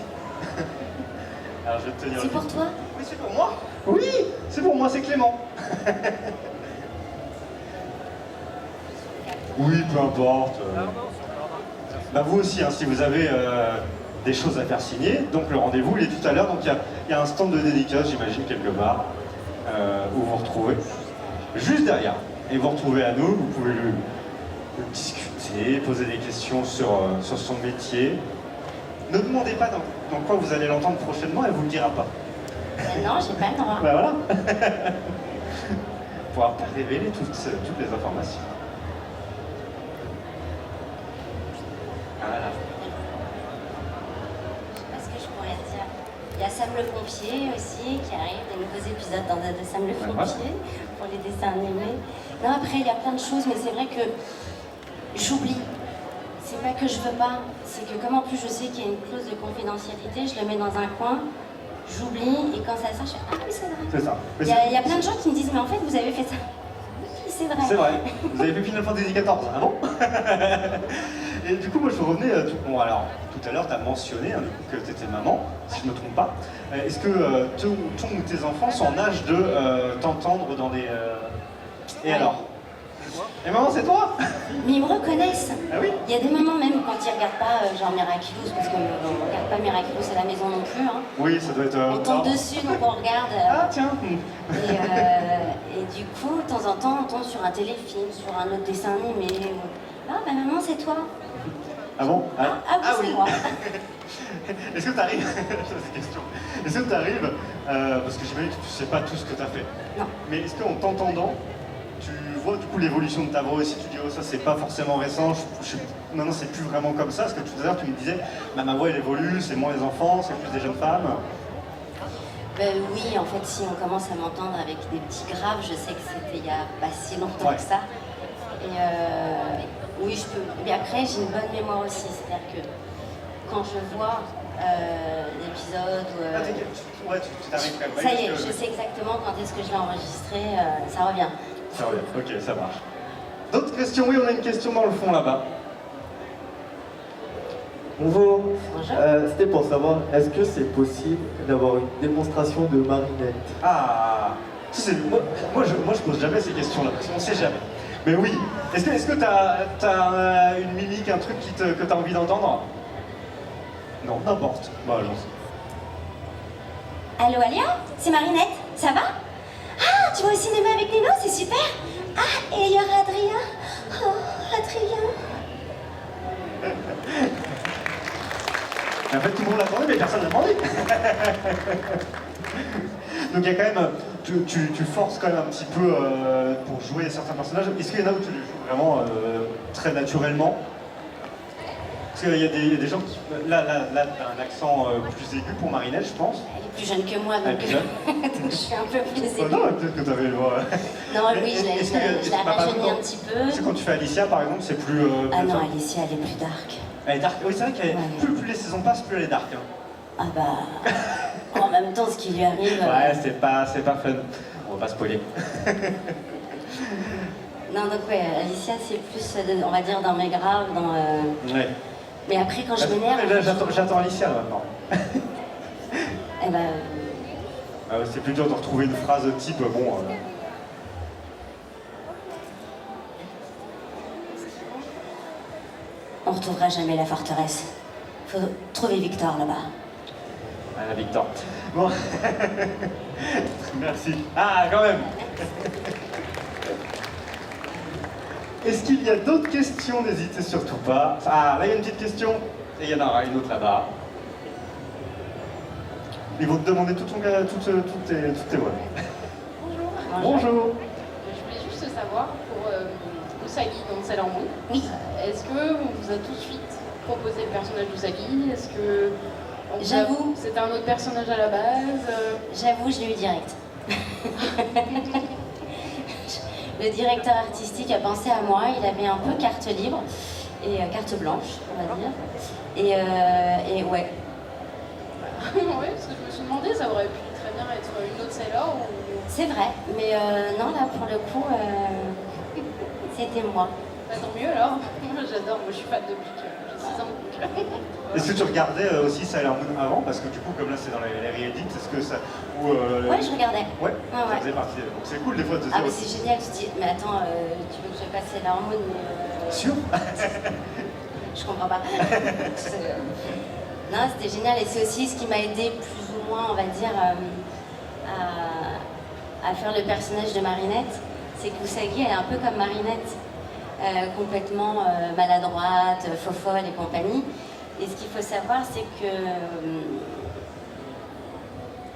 A: Alors je vais te tenir
B: C'est
A: le
B: pour
A: micro.
B: toi?
A: Oui, c'est pour moi. Oui, c'est pour moi, c'est Clément. Oui, peu importe. Bah vous aussi, hein, si vous avez des choses à faire signer, donc le rendez-vous il est tout à l'heure, donc il y a un stand de dédicace, j'imagine, quelque part, où vous retrouvez, juste derrière. Et vous retrouvez à nous, vous pouvez le discuter, poser des questions sur son métier. Ne demandez pas dans quoi vous allez l'entendre prochainement, elle vous le dira pas.
B: Non, j'ai pas le droit.
A: Bah voilà. Pour pouvoir pas révéler toutes les informations. Voilà.
B: Je sais pas ce que je pourrais dire. Il y a Sam le pompier aussi qui arrive, des nouveaux épisodes de Sam le pompier pour les dessins animés. Non, après il y a plein de choses, mais c'est vrai que j'oublie. C'est pas que je veux pas, c'est que comme en plus je sais qu'il y a une clause de confidentialité, je le mets dans un coin, j'oublie et quand ça sort, je fais ah oui c'est vrai.
A: C'est ça. Mais
B: Il y a plein de gens qui me disent mais en fait vous avez fait ça. Oui c'est vrai.
A: c'est vrai. Vous avez fait Final Fantasy XIV, ah bon? Et du coup, moi, je revenais. Bon, alors, tout à l'heure, tu as mentionné hein, du coup, que tu étais maman, si je ne me trompe pas. Est-ce que ton ou tes enfants sont en âge de t'entendre dans des. Et
B: Ouais.
A: alors? Et maman, c'est toi?
B: Mais ils me reconnaissent.
A: Ah oui?
B: Il y a des moments même quand ils regardent pas genre Miraculous, parce qu'on ne regarde pas Miraculous à la maison non plus. Hein.
A: Oui, ça doit être.
B: On tombe dessus, donc on regarde.
A: Ah, tiens!
B: Et du coup, de temps en temps, on tombe sur un téléfilm, sur un autre dessin animé. Ah, bah maman, c'est toi.
A: Ah bon?
B: Ah oui, c'est moi.
A: Est-ce que tu arrives cette question. Est-ce que tu arrives parce que j'imagine que tu sais pas tout ce que tu as fait.
B: Non.
A: Mais est-ce qu'en t'entendant, tu vois du coup l'évolution de ta voix aussi, tu dis oh ça c'est pas forcément récent, maintenant c'est plus vraiment comme ça, parce que tout à l'heure tu me disais bah, ma voix elle évolue, c'est moins les enfants, c'est plus des jeunes femmes.
B: Oui, en fait, si on commence à m'entendre avec des petits graves, je sais que c'était il y a pas si longtemps
A: Ouais.
B: que ça. Et oui, je peux. Mais après, j'ai une bonne mémoire aussi, c'est-à-dire que quand je vois l'épisode.
A: Ah t'inquiète, ouais, tu t'arrives quand même.
B: Ça y est, je sais exactement quand est-ce que je l'ai enregistré, ça revient.
A: Ça revient, ok, ça marche. D'autres questions? Oui, on a une question dans le fond là-bas.
G: Bonjour.
B: Bonjour.
G: C'était pour savoir, est-ce que c'est possible d'avoir une démonstration de marionnette?
A: Ah, moi je pose jamais ces questions-là, parce qu'on sait jamais. Mais oui, est-ce que t'as une mimique, un truc que t'as envie d'entendre? Non, n'importe. Bah allons-y.
B: Allô Alia, c'est Marinette, ça va? Ah, tu vas au cinéma avec Nino, c'est super. Ah, et il y aura Adrien. Oh, Adrien.
A: En fait, tout le monde l'attendait, mais personne n'a demandé. Donc il y a quand même, tu forces quand même un petit peu pour jouer certains personnages. Est-ce qu'il y en a où tu les joues vraiment très naturellement? Parce qu'il y a des gens qui... Là t'as un accent plus aigu pour Marinette, je pense.
B: Elle est plus jeune que moi,
A: Elle est
B: donc,
A: plus jeune.
B: donc je suis un peu plus
A: Oh
B: aiguë.
A: non, peut-être que t'avais le voix.
B: Non, oui, je
A: Est-ce que-
B: l'ai
A: bah, par
B: rajeunie
A: exemple,
B: un petit peu.
A: Parce que quand tu fais Alicia, par exemple, c'est plus...
B: Ah non,
A: plus-
B: Alicia, elle est plus dark.
A: Elle est dark. Oui, c'est vrai qu'elle
B: Ouais.
A: plus les saisons passent, plus elle est dark. Hein.
B: Ah bah... En même temps, ce qui lui arrive...
A: Ouais, c'est pas fun. On va pas spoiler.
B: Non, donc ouais, Alicia, c'est plus, on va dire, dans mes graves, dans...
A: Ouais.
B: Mais après, quand je m'énerve...
A: Là, j'attends Alicia maintenant.
B: Eh ben...
A: C'est plus dur de retrouver une phrase type, bon...
B: On retrouvera jamais la forteresse. Faut trouver Victor là-bas.
A: Ah, Victor. Bon. Merci. Ah, quand même. Est-ce qu'il y a d'autres questions? N'hésitez surtout pas. Ah, là, il y a une petite question. Et il y en aura une autre là-bas. Ils vont te demander toutes tes voix.
E: Bonjour.
A: Bonjour.
E: Je voulais juste savoir, pour Usagi dans Sailor Moon,
B: Oui.
E: est-ce qu'on vous a tout de suite proposé le personnage d'Usagi? Est-ce que...
B: J'avoue.
E: C'était un autre personnage à la base
B: J'avoue, je l'ai eu direct. Le directeur artistique a pensé à moi, il avait un peu carte libre, et carte blanche, on va dire. Et ouais.
E: Oui, parce que je me suis demandé, ça aurait pu très bien être une autre Sailor ou...
B: C'est vrai, mais non, là, pour le coup, c'était moi.
E: Bah, tant mieux alors. Moi j'adore, moi je suis fan depuis que j'ai 6 ans.
A: Est-ce que tu regardais aussi Sailor Moon avant? Parce que du coup, comme là, c'est dans les réédits, est-ce que ça... Ou,
B: Ouais, je regardais.
A: Ouais,
B: Ah
A: ça
B: ouais.
A: faisait partie. Donc c'est cool des fois de se
B: Ah,
A: dire...
B: mais c'est génial, tu te dis, mais attends, tu veux que je passe Sailor Moon, mais...
A: Sûr?
B: Je comprends pas. Non, c'était génial et c'est aussi ce qui m'a aidé plus ou moins, on va dire, à faire le personnage de Marinette. C'est que Usagi, elle est un peu comme Marinette, complètement maladroite, fofolle et compagnie. Et ce qu'il faut savoir, c'est que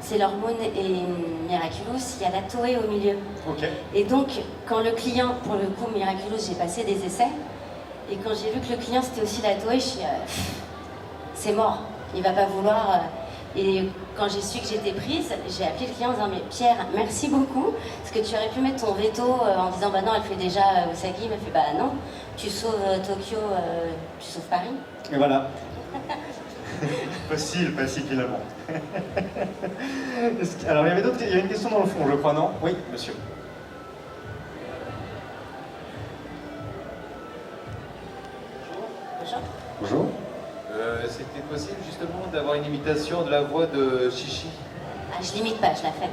B: Sailor Moon et Miraculous, il y a la Toei au milieu.
A: Ok.
B: Et donc, quand le client, pour le coup, Miraculous, j'ai passé des essais, et quand j'ai vu que le client c'était aussi la Toei, je suis c'est mort, il va pas vouloir. Et quand j'ai su que j'étais prise, j'ai appelé le client en disant mais Pierre, merci beaucoup, parce que tu aurais pu mettre ton veto en disant bah non, elle fait déjà Usagi, il m'a fait bah non, tu sauves Tokyo, tu sauves Paris.
A: Et voilà. Facile finalement. Alors il y a une question dans le fond, je crois, non? Oui, monsieur.
B: Bonjour.
A: Bonjour.
H: C'était possible justement d'avoir une imitation de la voix de Chichi.
B: Ah, je l'imite pas, je la fais.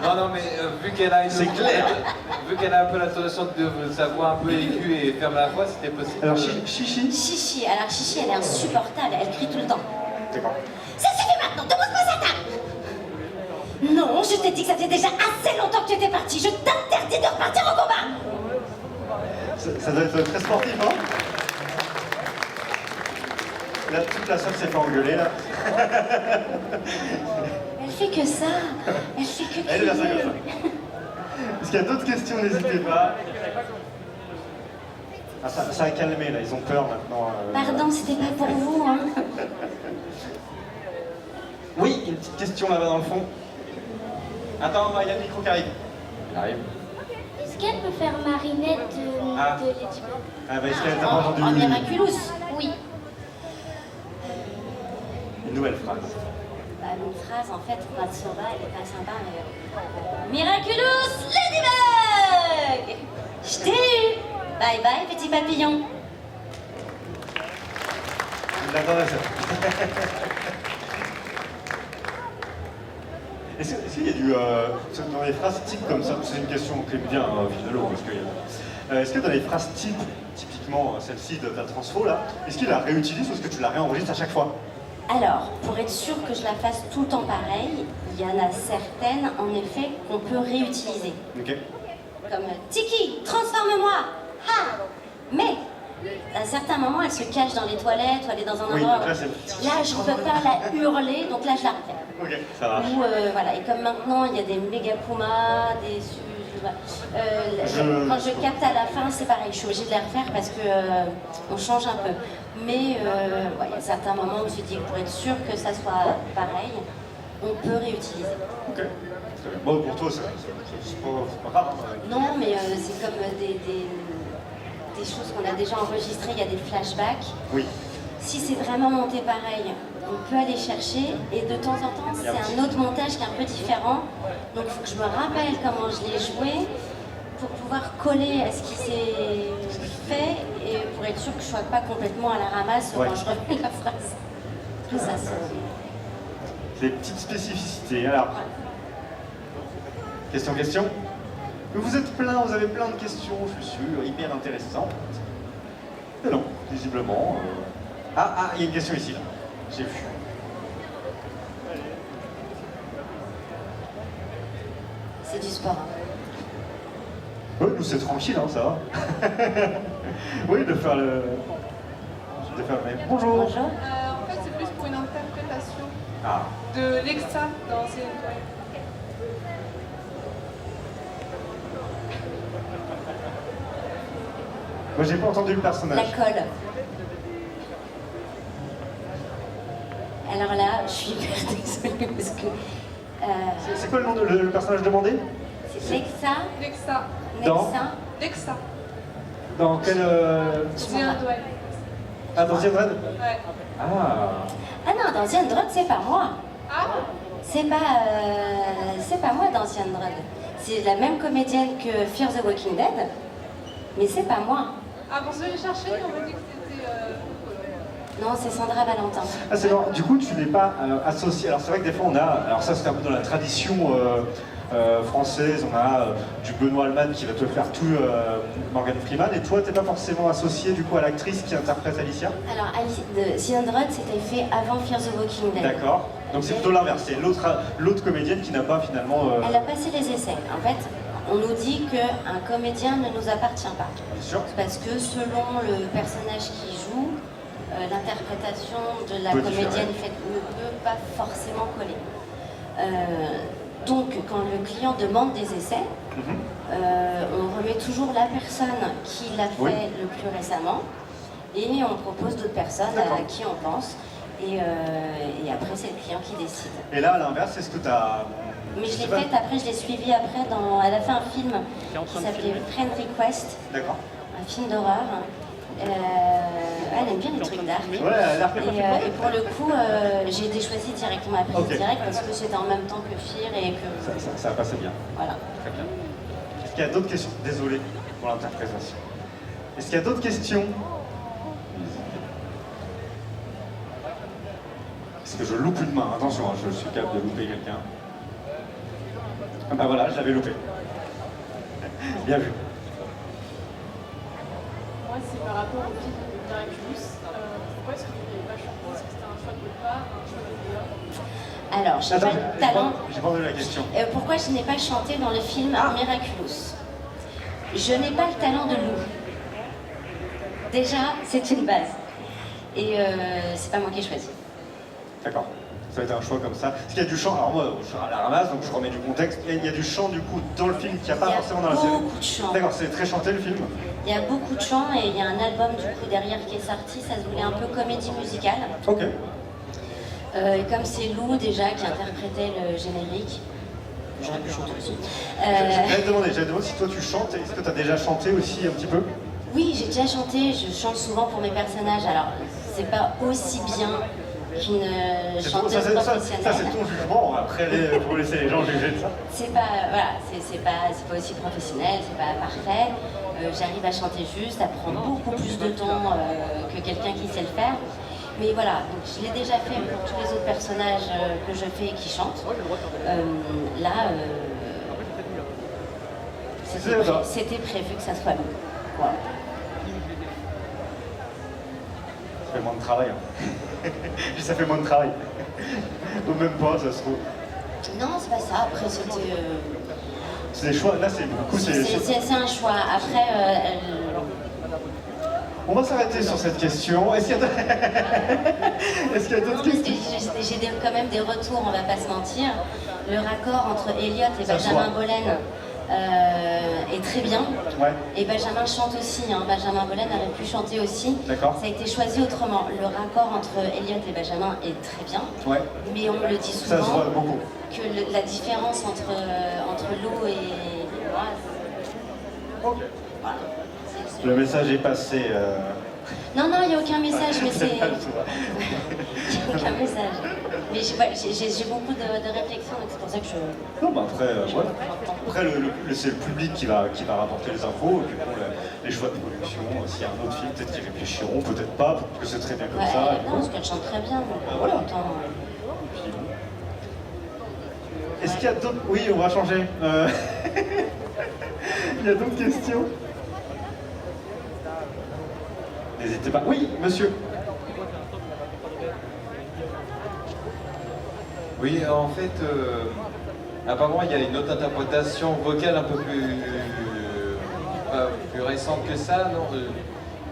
H: Non, mais vu qu'elle a
A: C'est clair.
H: Vu qu'elle a un peu l'intonation de sa voix un peu aiguë et ferme à la fois, c'était possible.
A: Alors, Chichi.
B: Chichi, alors Chichi, elle est insupportable, elle crie tout le temps.
A: D'accord.
B: Ça suffit maintenant, te pose pas ça table. Non, je t'ai dit que ça faisait déjà assez longtemps que tu étais parti. Je t'interdis de repartir au combat.
A: Ça doit être très sportif, hein? Là, toute la salle s'est fait engueuler, là.
B: Elle fait que ça. Elle fait que
A: Elle est là, ça
B: crier.
A: comme ça. Est-ce qu'il y a d'autres questions? N'hésitez pas. Ah, ça a calmé, là. Ils ont peur, maintenant.
B: Pardon, c'était pas pour vous, hein.
A: Oui, une petite question là-bas dans le fond. Attends, il y a le micro qui arrive. Il arrive.
F: Est-ce qu'elle peut faire Marinette
A: Ah.
F: de Lady Bird?
A: Ah, bah, est-ce qu'elle t'a pas entendu
B: En Miraculous.
F: Oui.
A: une nouvelle phrase?
B: Bah, une phrase, en fait, Matsura, elle est pas sympa, mais... Miraculous Ladybug. Je t'ai eu. Bye bye, petit papillon.
A: Je l'attendais, ça. Est-ce qu'il y a du... dans les phrases types comme ça, c'est une question que j'aime bien, fil de l'eau, parce que... est-ce que dans les phrases types, typiquement celle-ci de ta transfo, là, est-ce qu'il la réutilise ou est-ce que tu la réenregistres à chaque fois?
B: Alors, pour être sûr que je la fasse tout le temps pareil, il y en a certaines, en effet, qu'on peut réutiliser.
A: Ok.
B: Comme Tiki, transforme-moi. Ha. Mais, à certains moments, elle se cache dans les toilettes ou elle est dans un
A: Oui,
B: endroit...
A: donc là, c'est...
B: Là, je ne peux pas la hurler, donc là, je la refais.
A: Ok, ça marche.
B: Ou, voilà, et comme maintenant, il y a des méga pumas, des... Quand je capte à la fin, c'est pareil, je suis obligée de les refaire parce que on change un peu. Mais ouais, il y a certains moments où je me suis dit que pour être sûr que ça soit pareil, on peut réutiliser.
A: Ok. Très bien. Bon, pour toi, c'est pas grave. Hein.
B: Non, mais c'est comme des choses qu'on a déjà enregistrées, il y a des flashbacks.
A: Oui.
B: Si c'est vraiment monté pareil, on peut aller chercher. Et de temps en temps, c'est un autre montage qui est un peu différent. Donc il faut que je me rappelle comment je l'ai joué pour pouvoir coller à ce qui s'est fait et pour être sûr que je ne sois pas complètement à la ramasse quand je refais la phrase. Tout ça,
A: c'est des petites spécificités. Alors, question. Vous êtes plein, vous avez plein de questions, je suis sûr, hyper intéressantes. Mais non, visiblement... Ah, il y a une question ici, là. J'ai vu.
B: c'est du sport.
A: Oui, nous c'est tranquille, hein, ça va. Oui, de faire le... Bonjour.
B: Bonjour.
E: En fait, c'est plus pour une interprétation
A: Ah,
E: de Lexa dans CN2.
A: moi j'ai pas entendu le personnage.
B: La colle. Alors là, je suis hyper désolée parce que...
A: C'est quoi le nom de le personnage demandé?
B: c'est Lexa,
E: Lexa.
A: Dans
B: Nexa.
E: Lexa.
A: Dans quel...
E: CN2.
A: Ah, dans The Red?
E: Ouais.
A: Ah.
B: Ah non, dans The Android, c'est pas moi.
E: Ah,
B: C'est pas moi dans The Android. C'est la même comédienne que Fear the Walking Dead, mais c'est pas moi.
E: ah pour ceux qui cherchaient, on m'a dit que c'était...
B: Non, c'est Sandra Valentin.
A: Ah, c'est marrant. Du coup, tu n'es pas associé. Alors, c'est vrai que des fois, on a. Alors, ça, c'est un peu dans la tradition française. On a du Benoît Alman qui va te faire tout Morgan Freeman. Et toi, tu n'es pas forcément associé du coup à l'actrice qui interprète Alicia?
B: Alors, The Android, c'était fait avant Fear the Walking Dead.
A: D'accord. Donc, c'est plutôt l'inverse. C'est l'autre comédienne qui n'a pas finalement.
B: Elle a passé les essais. En fait, on nous dit qu'un comédien ne nous appartient pas.
A: Bien sûr.
B: Parce que selon le personnage qui joue, l'interprétation de la
A: Peut
B: comédienne
A: différer.
B: faite ne peut pas forcément coller. Donc, quand le client demande des essais, on remet toujours la personne qui l'a fait
A: Oui.
B: le plus récemment et on propose d'autres personnes
A: D'accord.
B: à qui on pense. Et après, c'est le client qui décide.
A: Et là, à l'inverse, est-ce que tu as.
B: Mais je l'ai faite, après, je l'ai suivie après dans... Elle a fait un film qui s'appelait Friend Request,
A: D'accord.
B: un film d'horreur. Elle aime bien les trucs dark.
A: Ouais, elle a l'air
B: Et pour le coup, j'ai été choisie directement après
A: Ok.
B: direct parce que c'était en même temps que Fear et que...
A: Ça a passé bien.
B: Voilà.
A: Très bien. Est-ce qu'il y a d'autres questions? Désolé pour l'interprétation. Est-ce qu'il y a d'autres questions? Parce que je loupe une main, attention, hein, je suis capable de louper quelqu'un. Ah bah voilà, je l'avais loupé. Bien vu.
E: Moi, c'est par rapport au film de Miraculous. Pourquoi est-ce que vous n'avez pas chanté? Est-ce que c'était un choix de votre part, un choix de votre
B: Alors, j'ai pas le talent.
A: J'ai pas entendu la question.
B: Pourquoi je n'ai pas chanté dans le film Miraculous? Je n'ai pas le talent de Lou. Déjà, c'est une base. Et c'est pas moi qui ai choisi.
A: D'accord. Ça a été un choix comme ça. Parce qu'il y a du chant, alors moi je suis à la ramasse, donc je remets du contexte. Il y a du chant du coup dans le film qu'il n'y a pas forcément dans la série.
B: Il y a beaucoup de chant.
A: D'accord, c'est très chanté le film.
B: Il y a beaucoup de chant et il y a un album du coup derrière qui est sorti, ça se voulait un peu comédie musicale.
A: Ok.
B: Et comme c'est Lou déjà qui interprétait le générique, j'aurais pu chanter aussi.
A: J'allais te demander si toi tu chantes, est-ce que tu as déjà chanté aussi un petit peu?
B: Oui, j'ai déjà chanté, je chante souvent pour mes personnages, alors c'est pas aussi bien qu'une chanteuse
A: Ça c'est
B: professionnelle.
A: ton jugement, après faut laisser les gens juger de ça.
B: C'est pas, voilà, c'est pas aussi professionnel, c'est pas parfait. J'arrive à chanter juste, ça prend beaucoup plus de temps que quelqu'un qui sait le faire. Mais voilà, donc je l'ai déjà fait pour tous les autres personnages que je fais et qui chantent. Là, c'était prévu que ça soit long. Voilà.
A: Ça fait moins de travail. Hein. Ça fait moins de travail. Ou même pas, ça se trouve.
B: Non, c'est pas ça. Après, c'était.
A: C'est des choix. Là, c'est beaucoup.
B: C'est un choix. Après,
A: on va s'arrêter sur cette question. Est-ce qu'il y a d'autres questions?
B: J'ai quand même des retours, on va pas se mentir. Le raccord entre Elliot et Benjamin Bollen est très bien.
A: Ouais.
B: Et Benjamin chante aussi. Hein. Benjamin Bollen aurait pu chanter aussi.
A: D'accord.
B: Ça a été choisi autrement. Le raccord entre Elliot et Benjamin est très bien.
A: Ouais.
B: Mais on me le dit souvent.
A: Ça se voit beaucoup.
B: Que la différence entre Lou et moi,
A: Ok.
B: voilà.
A: Le message est passé.
B: Non, il n'y a aucun message, mais c'est. Il n'y a aucun message. Mais j'ai beaucoup de réflexion, donc c'est pour ça que je.
A: Non, bah après, voilà. Après, c'est le public qui va rapporter les infos, et puis bon, les choix de production. S'il y a un autre film, peut-être qu'ils réfléchiront, peut-être pas, peut-être que c'est très bien comme ça.
B: Non, parce qu'elle chante très bien, donc
A: voilà.
B: autant.
A: Puis, bon. Est-ce qu'il y a d'autres. Oui, on va changer. Il y a d'autres questions? N'hésitez pas. Oui, monsieur.
H: Oui, en fait, apparemment, il y a une autre interprétation vocale un peu plus récente que ça, non,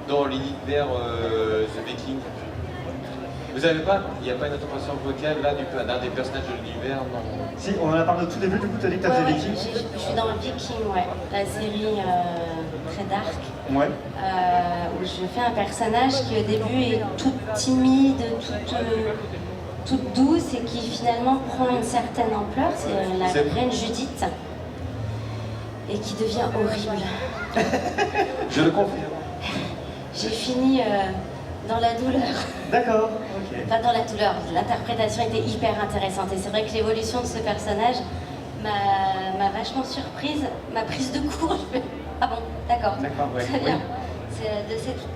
H: dans l'univers The Viking. Vous avez pas? Il n'y a pas une interprétation vocale là d'un des personnages de l'univers, non?
A: Si, on en a parlé au tout début, du coup, tu as dit que tu as fait Viking.
B: Je suis dans Viking, ouais. La série très dark.
A: Ouais.
B: Où je fais un personnage qui au début est toute timide, toute douce et qui finalement prend une certaine ampleur. C'est la reine Judith. Et qui devient horrible.
H: Je le confirme.
B: J'ai fini dans la douleur.
A: D'accord, ok.
B: Pas dans la douleur, l'interprétation était hyper intéressante et c'est vrai que l'évolution de ce personnage m'a vachement surprise, ma prise de cours. Ah bon, d'accord,
A: ouais.
B: très bien.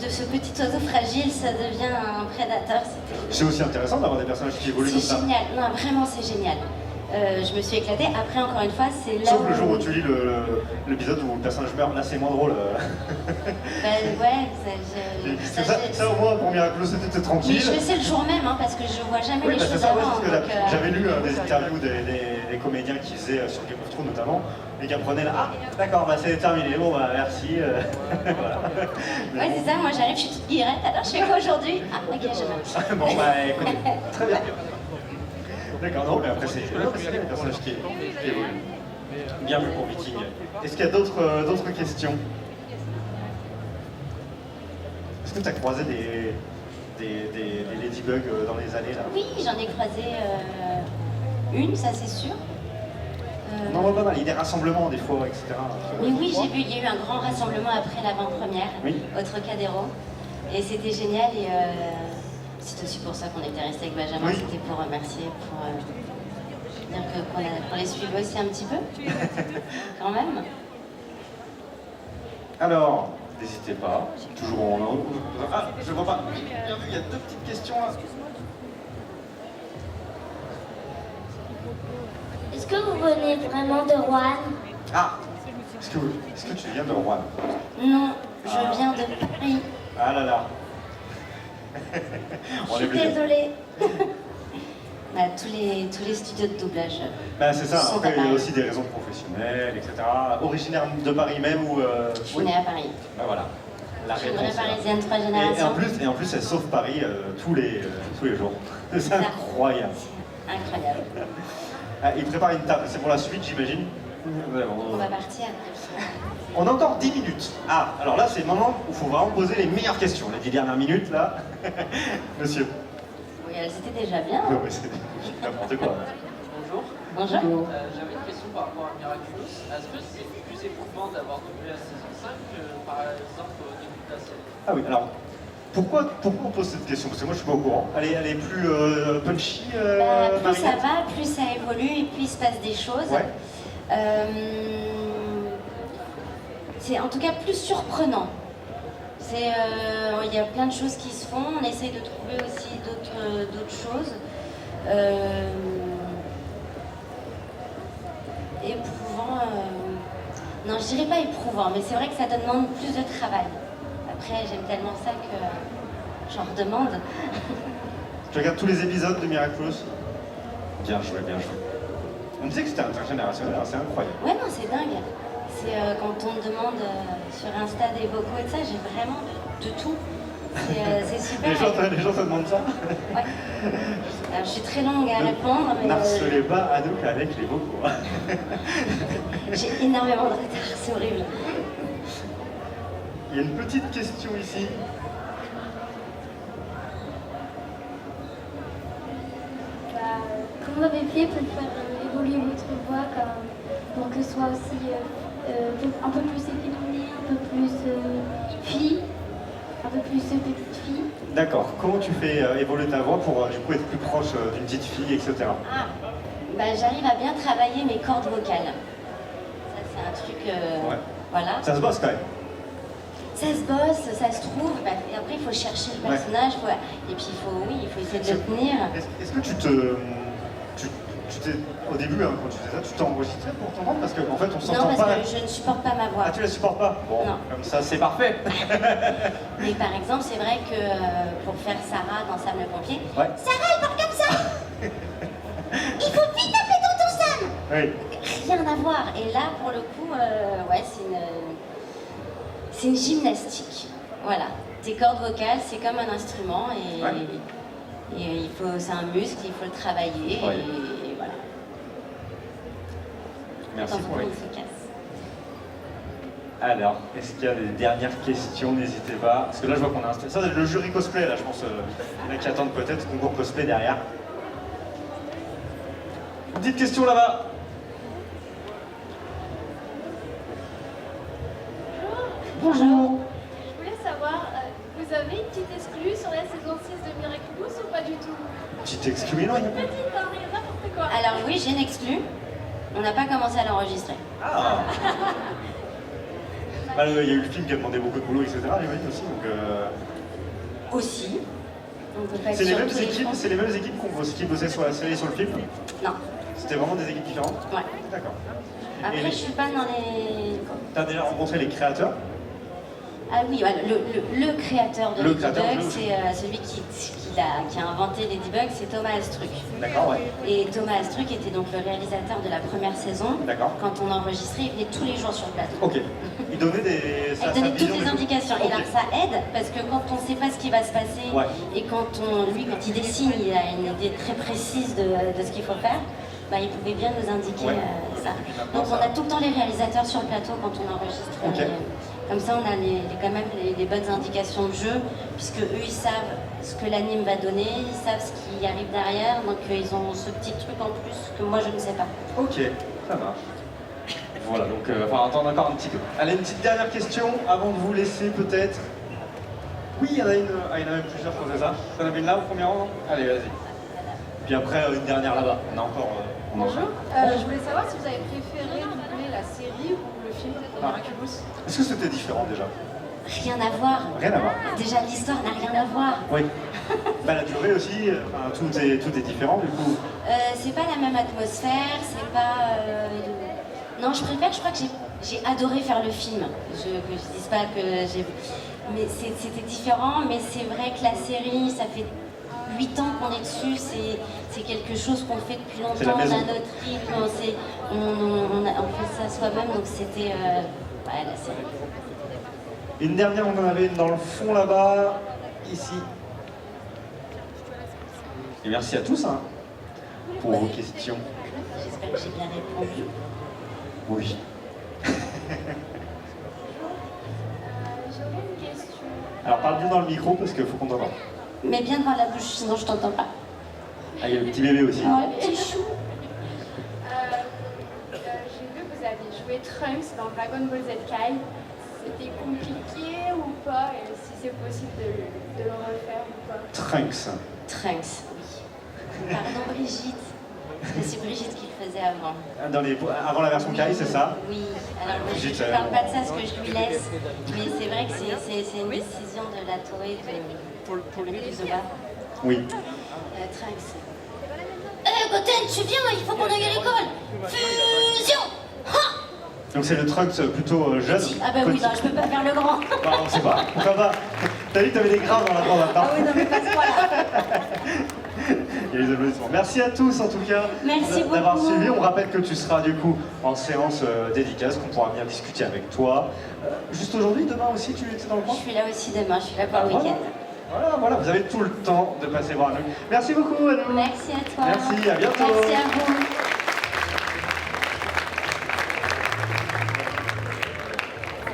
B: De ce petit oiseau fragile, ça devient un prédateur.
A: C'est aussi intéressant d'avoir des personnages qui évoluent comme ça.
B: C'est génial, non vraiment c'est génial. Je me suis éclatée. Après, encore une fois, c'est là.
A: Sauf le jour où tu lis l'épisode où le personnage meurt, là c'est moins drôle.
B: Ouais,
A: ça au moins pour Miraculous c'était tranquille.
B: Mais je le sais le jour même, hein, parce que je vois jamais les choses
A: ça,
B: avant.
A: J'avais lu des interviews des comédiens qui faisaient sur Game of Thrones notamment, et qui apprenaient là, ah d'accord, bah c'est terminé, bon bah merci. Voilà.
B: Ouais, c'est ça, moi j'arrive, je suis toute guillerette, alors je fais quoi aujourd'hui? Ah, ok, je marche.
A: Bon bah écoutez, très bien. D'accord, non, mais après c'est les personnages qui évoluent. Bien vu pour Viking. Est-ce qu'il y a d'autres questions? Est-ce que tu as croisé des ladybugs dans les années là?
B: Oui, j'en ai croisé une, ça c'est sûr.
A: On en voit pas mal, il y a des rassemblements des fois, etc.
B: Mais oui, j'ai vu, il y a eu un grand rassemblement après l'avant-première, au Trocadéro. Et c'était génial et c'est aussi pour ça qu'on était resté avec Benjamin, c'était pour remercier, pour dire qu'on les suivait aussi un petit peu, quand même.
A: Alors, n'hésitez pas, toujours en haut. Ah, je vois pas. Il y a deux petites questions là.
F: que vous venez vraiment de Rouen?
A: Ah, est-ce que tu viens de Rouen?
B: Non, je viens de Paris.
A: Ah là là.
B: Je suis désolée. Bah, tous les studios de doublage.
A: Bah, c'est ça,
B: sont
A: après
B: à
A: il y a
B: Paris.
A: aussi des raisons professionnelles, etc. Originaire de Paris même ou...
B: Je suis née à Paris.
A: Bah voilà, la
B: Je suis une
A: réponse.
B: vraie
A: est là.
B: parisienne, 3
A: Et
B: générations.
A: en plus, elle sauve Paris tous les jours. C'est incroyable.
B: C'est incroyable.
A: Ah, il prépare une table, c'est pour la suite, j'imagine. Ouais, bon,
B: On va partir.
A: On a encore 10 minutes. Ah, alors là, c'est le moment où il faut vraiment poser les meilleures questions. Les 10 dernières minutes, là. Monsieur.
B: Oui, elles étaient déjà bien.
A: Ouais, c'est n'importe quoi.
I: Bonjour.
B: Bonjour.
I: J'avais une question par rapport à Miraculous. Est-ce que c'est plus éprouvant d'avoir doublé la saison 5 que par exemple au début de la série?
A: Ah oui, alors, pourquoi on pose cette question? Parce que moi, je suis pas au courant. Elle est plus punchy,
B: Bah, plus ça
A: Marinette
B: va, plus ça évolue et plus il se passe des choses.
A: Ouais.
B: C'est en tout cas plus surprenant. Il y a plein de choses qui se font. On essaye de trouver aussi d'autres choses. Éprouvant. Non, je dirais pas éprouvant, mais c'est vrai que ça demande plus de travail. Après, j'aime tellement ça que j'en redemande.
A: Tu regardes tous les épisodes de Miraculous? Bien joué, bien joué. On disait que c'était intergénérationnel, alors c'est incroyable.
B: Ouais, non, c'est dingue. C'est quand on me demande sur Insta des vocaux et de ça, j'ai vraiment de tout. C'est super.
A: Les gens te demandent ça?
B: Ouais. Alors, je suis très longue à répondre, mais
A: N'harcelez pas Anouk avec les vocaux.
B: j'ai énormément de retard, c'est horrible.
A: Il y a une petite question ici.
F: Comment vous avez fait pour faire évoluer votre voix pour que ce soit aussi un peu plus efféminé, un peu plus fille, un peu plus petite fille?
A: D'accord. Comment tu fais évoluer ta voix pour du coup être plus proche d'une petite fille, etc.
B: Ah, bah, j'arrive à bien travailler mes cordes vocales. Ça, c'est un truc.
A: Ouais.
B: Voilà.
A: Ça se bosse quand même.
B: Ça se bosse, ça se trouve, bah, et après il faut chercher le
A: Ouais.
B: personnage, et puis il faut essayer de le tenir.
A: Est-ce que tu t'es, au début, hein, quand tu faisais ça, tu t'es enregistré pour t'entendre? Parce qu'en fait, on
B: Non,
A: s'entend
B: parce
A: pas.
B: que je ne supporte pas ma voix.
A: Ah, tu la supportes pas? Bon,
B: Non.
A: comme ça, c'est parfait.
B: Mais par exemple, c'est vrai que pour faire Sarah dans Sam le pompier,
A: Ouais.
B: Sarah elle parle comme ça. Il faut vite appeler tonton Sam.
A: Oui.
B: Rien à voir. Et là, pour le coup, ouais, c'est une gymnastique. Voilà. Tes cordes vocales, c'est comme un instrument et,
A: Ouais.
B: c'est un muscle, il faut le travailler
A: Ouais.
B: et voilà.
A: Merci
B: Tant
A: pour
B: pis,
A: les...
B: il se casse.
A: Alors, est-ce qu'il y a des dernières questions? N'hésitez pas. Parce que là, je vois qu'on a un... Ça, c'est le jury cosplay, là, je pense. Il y en a qui attendent peut-être concours cosplay derrière. Une petite question là-bas. Bonjour.
E: Je voulais savoir, vous avez une petite exclue sur la saison 6 de Miraculous ou pas du tout?
A: Petite exclu, non, il y a pas-
E: Petite, hein, mais n'importe quoi.
B: Alors oui, j'ai une exclue. On n'a pas commencé à l'enregistrer.
A: Ah. Bah, il y a eu le film qui a demandé beaucoup de boulot, etc. J'imagine aussi. Donc,
B: Aussi. On peut pas être
A: c'est les
B: sur
A: mêmes
B: tous les
A: équipes,
B: fronts.
A: c'est les mêmes équipes qui bossaient sur la série et sur le film.
B: Non.
A: C'était vraiment des équipes différentes.
B: Ouais.
A: D'accord.
B: Après,
A: Et
B: je suis pas dans les.
A: t'as déjà rencontré les créateurs?
B: Ah oui, voilà, le créateur de
A: Le
B: Ladybug,
A: créateur,
B: c'est celui qui a inventé Ladybug, c'est Thomas Astruc.
A: D'accord, ouais.
B: Et Thomas Astruc était donc le réalisateur de la première saison.
A: D'accord.
B: Quand on enregistrait, il venait tous les jours sur le plateau.
A: Ok. Il donnait des.
B: Il donnait toutes les indications.
A: Ok.
B: Et alors ça aide parce que quand on ne sait pas ce qui va se passer
A: Ouais.
B: et quand il dessine, il a une idée très précise de ce qu'il faut faire, bah, il pouvait bien nous indiquer
A: Ouais.
B: ça.
A: Et puis maintenant,
B: Donc on
A: ça-
B: a tout le temps les réalisateurs sur le plateau quand on enregistre.
A: Ok.
B: Comme ça, on a quand même les bonnes indications de jeu, puisque eux, ils savent ce que l'anime va donner, ils savent ce qui arrive derrière, donc ils ont ce petit truc en plus que moi, je ne sais pas.
A: Ok, ça marche. Voilà, donc enfin attendre encore un petit peu. Allez, une petite dernière question avant de vous laisser peut-être. Oui, il y en a une. Ah, il y en a même plusieurs, je pensais ça. T'en avais une là au premier rang, non? Allez, vas-y. Puis après, une dernière là-bas. On a encore.
D: Bonjour, je voulais savoir si vous avez préféré doubler la série ou le film de Miraculous.
A: Est-ce que c'était différent déjà?
B: Rien à voir.
A: Rien à voir.
B: Déjà, l'histoire n'a rien à voir.
A: Oui. Bah, la durée aussi, enfin, tout est différent du coup.
B: C'est pas la même atmosphère, c'est pas... Non, je crois que j'ai adoré faire le film. Que je dise pas que j'ai... Mais c'était différent, mais c'est vrai que la série, ça fait 8 ans qu'on est dessus, c'est quelque chose qu'on fait depuis
A: C'est la
B: longtemps, on
A: maison.
B: a notre rythme, on fait ça soi-même, donc c'était... ouais, la série.
A: Une dernière, on en avait une dans le fond là-bas, ici. Et merci à tous hein, pour vos questions.
B: J'espère que j'ai bien répondu.
A: Oui.
E: J'aurais une question.
A: Alors parle bien dans le micro parce qu'il faut qu'on t'entende.
B: Mais bien devant la bouche, sinon je t'entends pas.
A: Ah, il y a le petit bébé aussi.
B: Oh, petit chou.
E: J'ai vu que vous avez joué Trunks dans Dragon Ball Z Kai. C'était compliqué ou pas? Et si c'est possible de le refaire ou pas?
A: Trunks.
B: Trunks, oui. Pardon Brigitte. C'est Brigitte qui le faisait avant.
A: Avant la version Kai, c'est ça?
B: Oui, alors moi, je
A: Brigitte,
B: ne parle pas de ça parce que je lui laisse, mais c'est vrai que c'est une décision de la Toei de mettre plus de bas.
A: Oui.
B: Trunks. Goten, tu viens, il faut qu'on aille à l'école. Fusion. Ha.
A: Donc c'est le Trunks plutôt jeune.
B: Ah bah oui,
A: petit.
B: non, je peux pas faire le grand.
A: Bah, on sait pas, pourquoi pas? T'as dit que t'avais des graves dans la bande maintenant.
B: Ah oui, non mais pas ce point-là.
A: Il y a les applaudissements. Merci à tous en tout cas
B: Merci
A: d'avoir
B: beaucoup.
A: suivi. On rappelle que tu seras du coup en séance dédicace, qu'on pourra venir discuter avec toi. Juste aujourd'hui, demain aussi, tu étais dans le coin?
B: Je suis là aussi demain, je suis là pour le
A: Voilà.
B: week-end.
A: Voilà, vous avez tout le temps de passer voir nous. Merci beaucoup à nous.
B: Merci à toi.
A: Merci, à bientôt.
B: Merci à vous.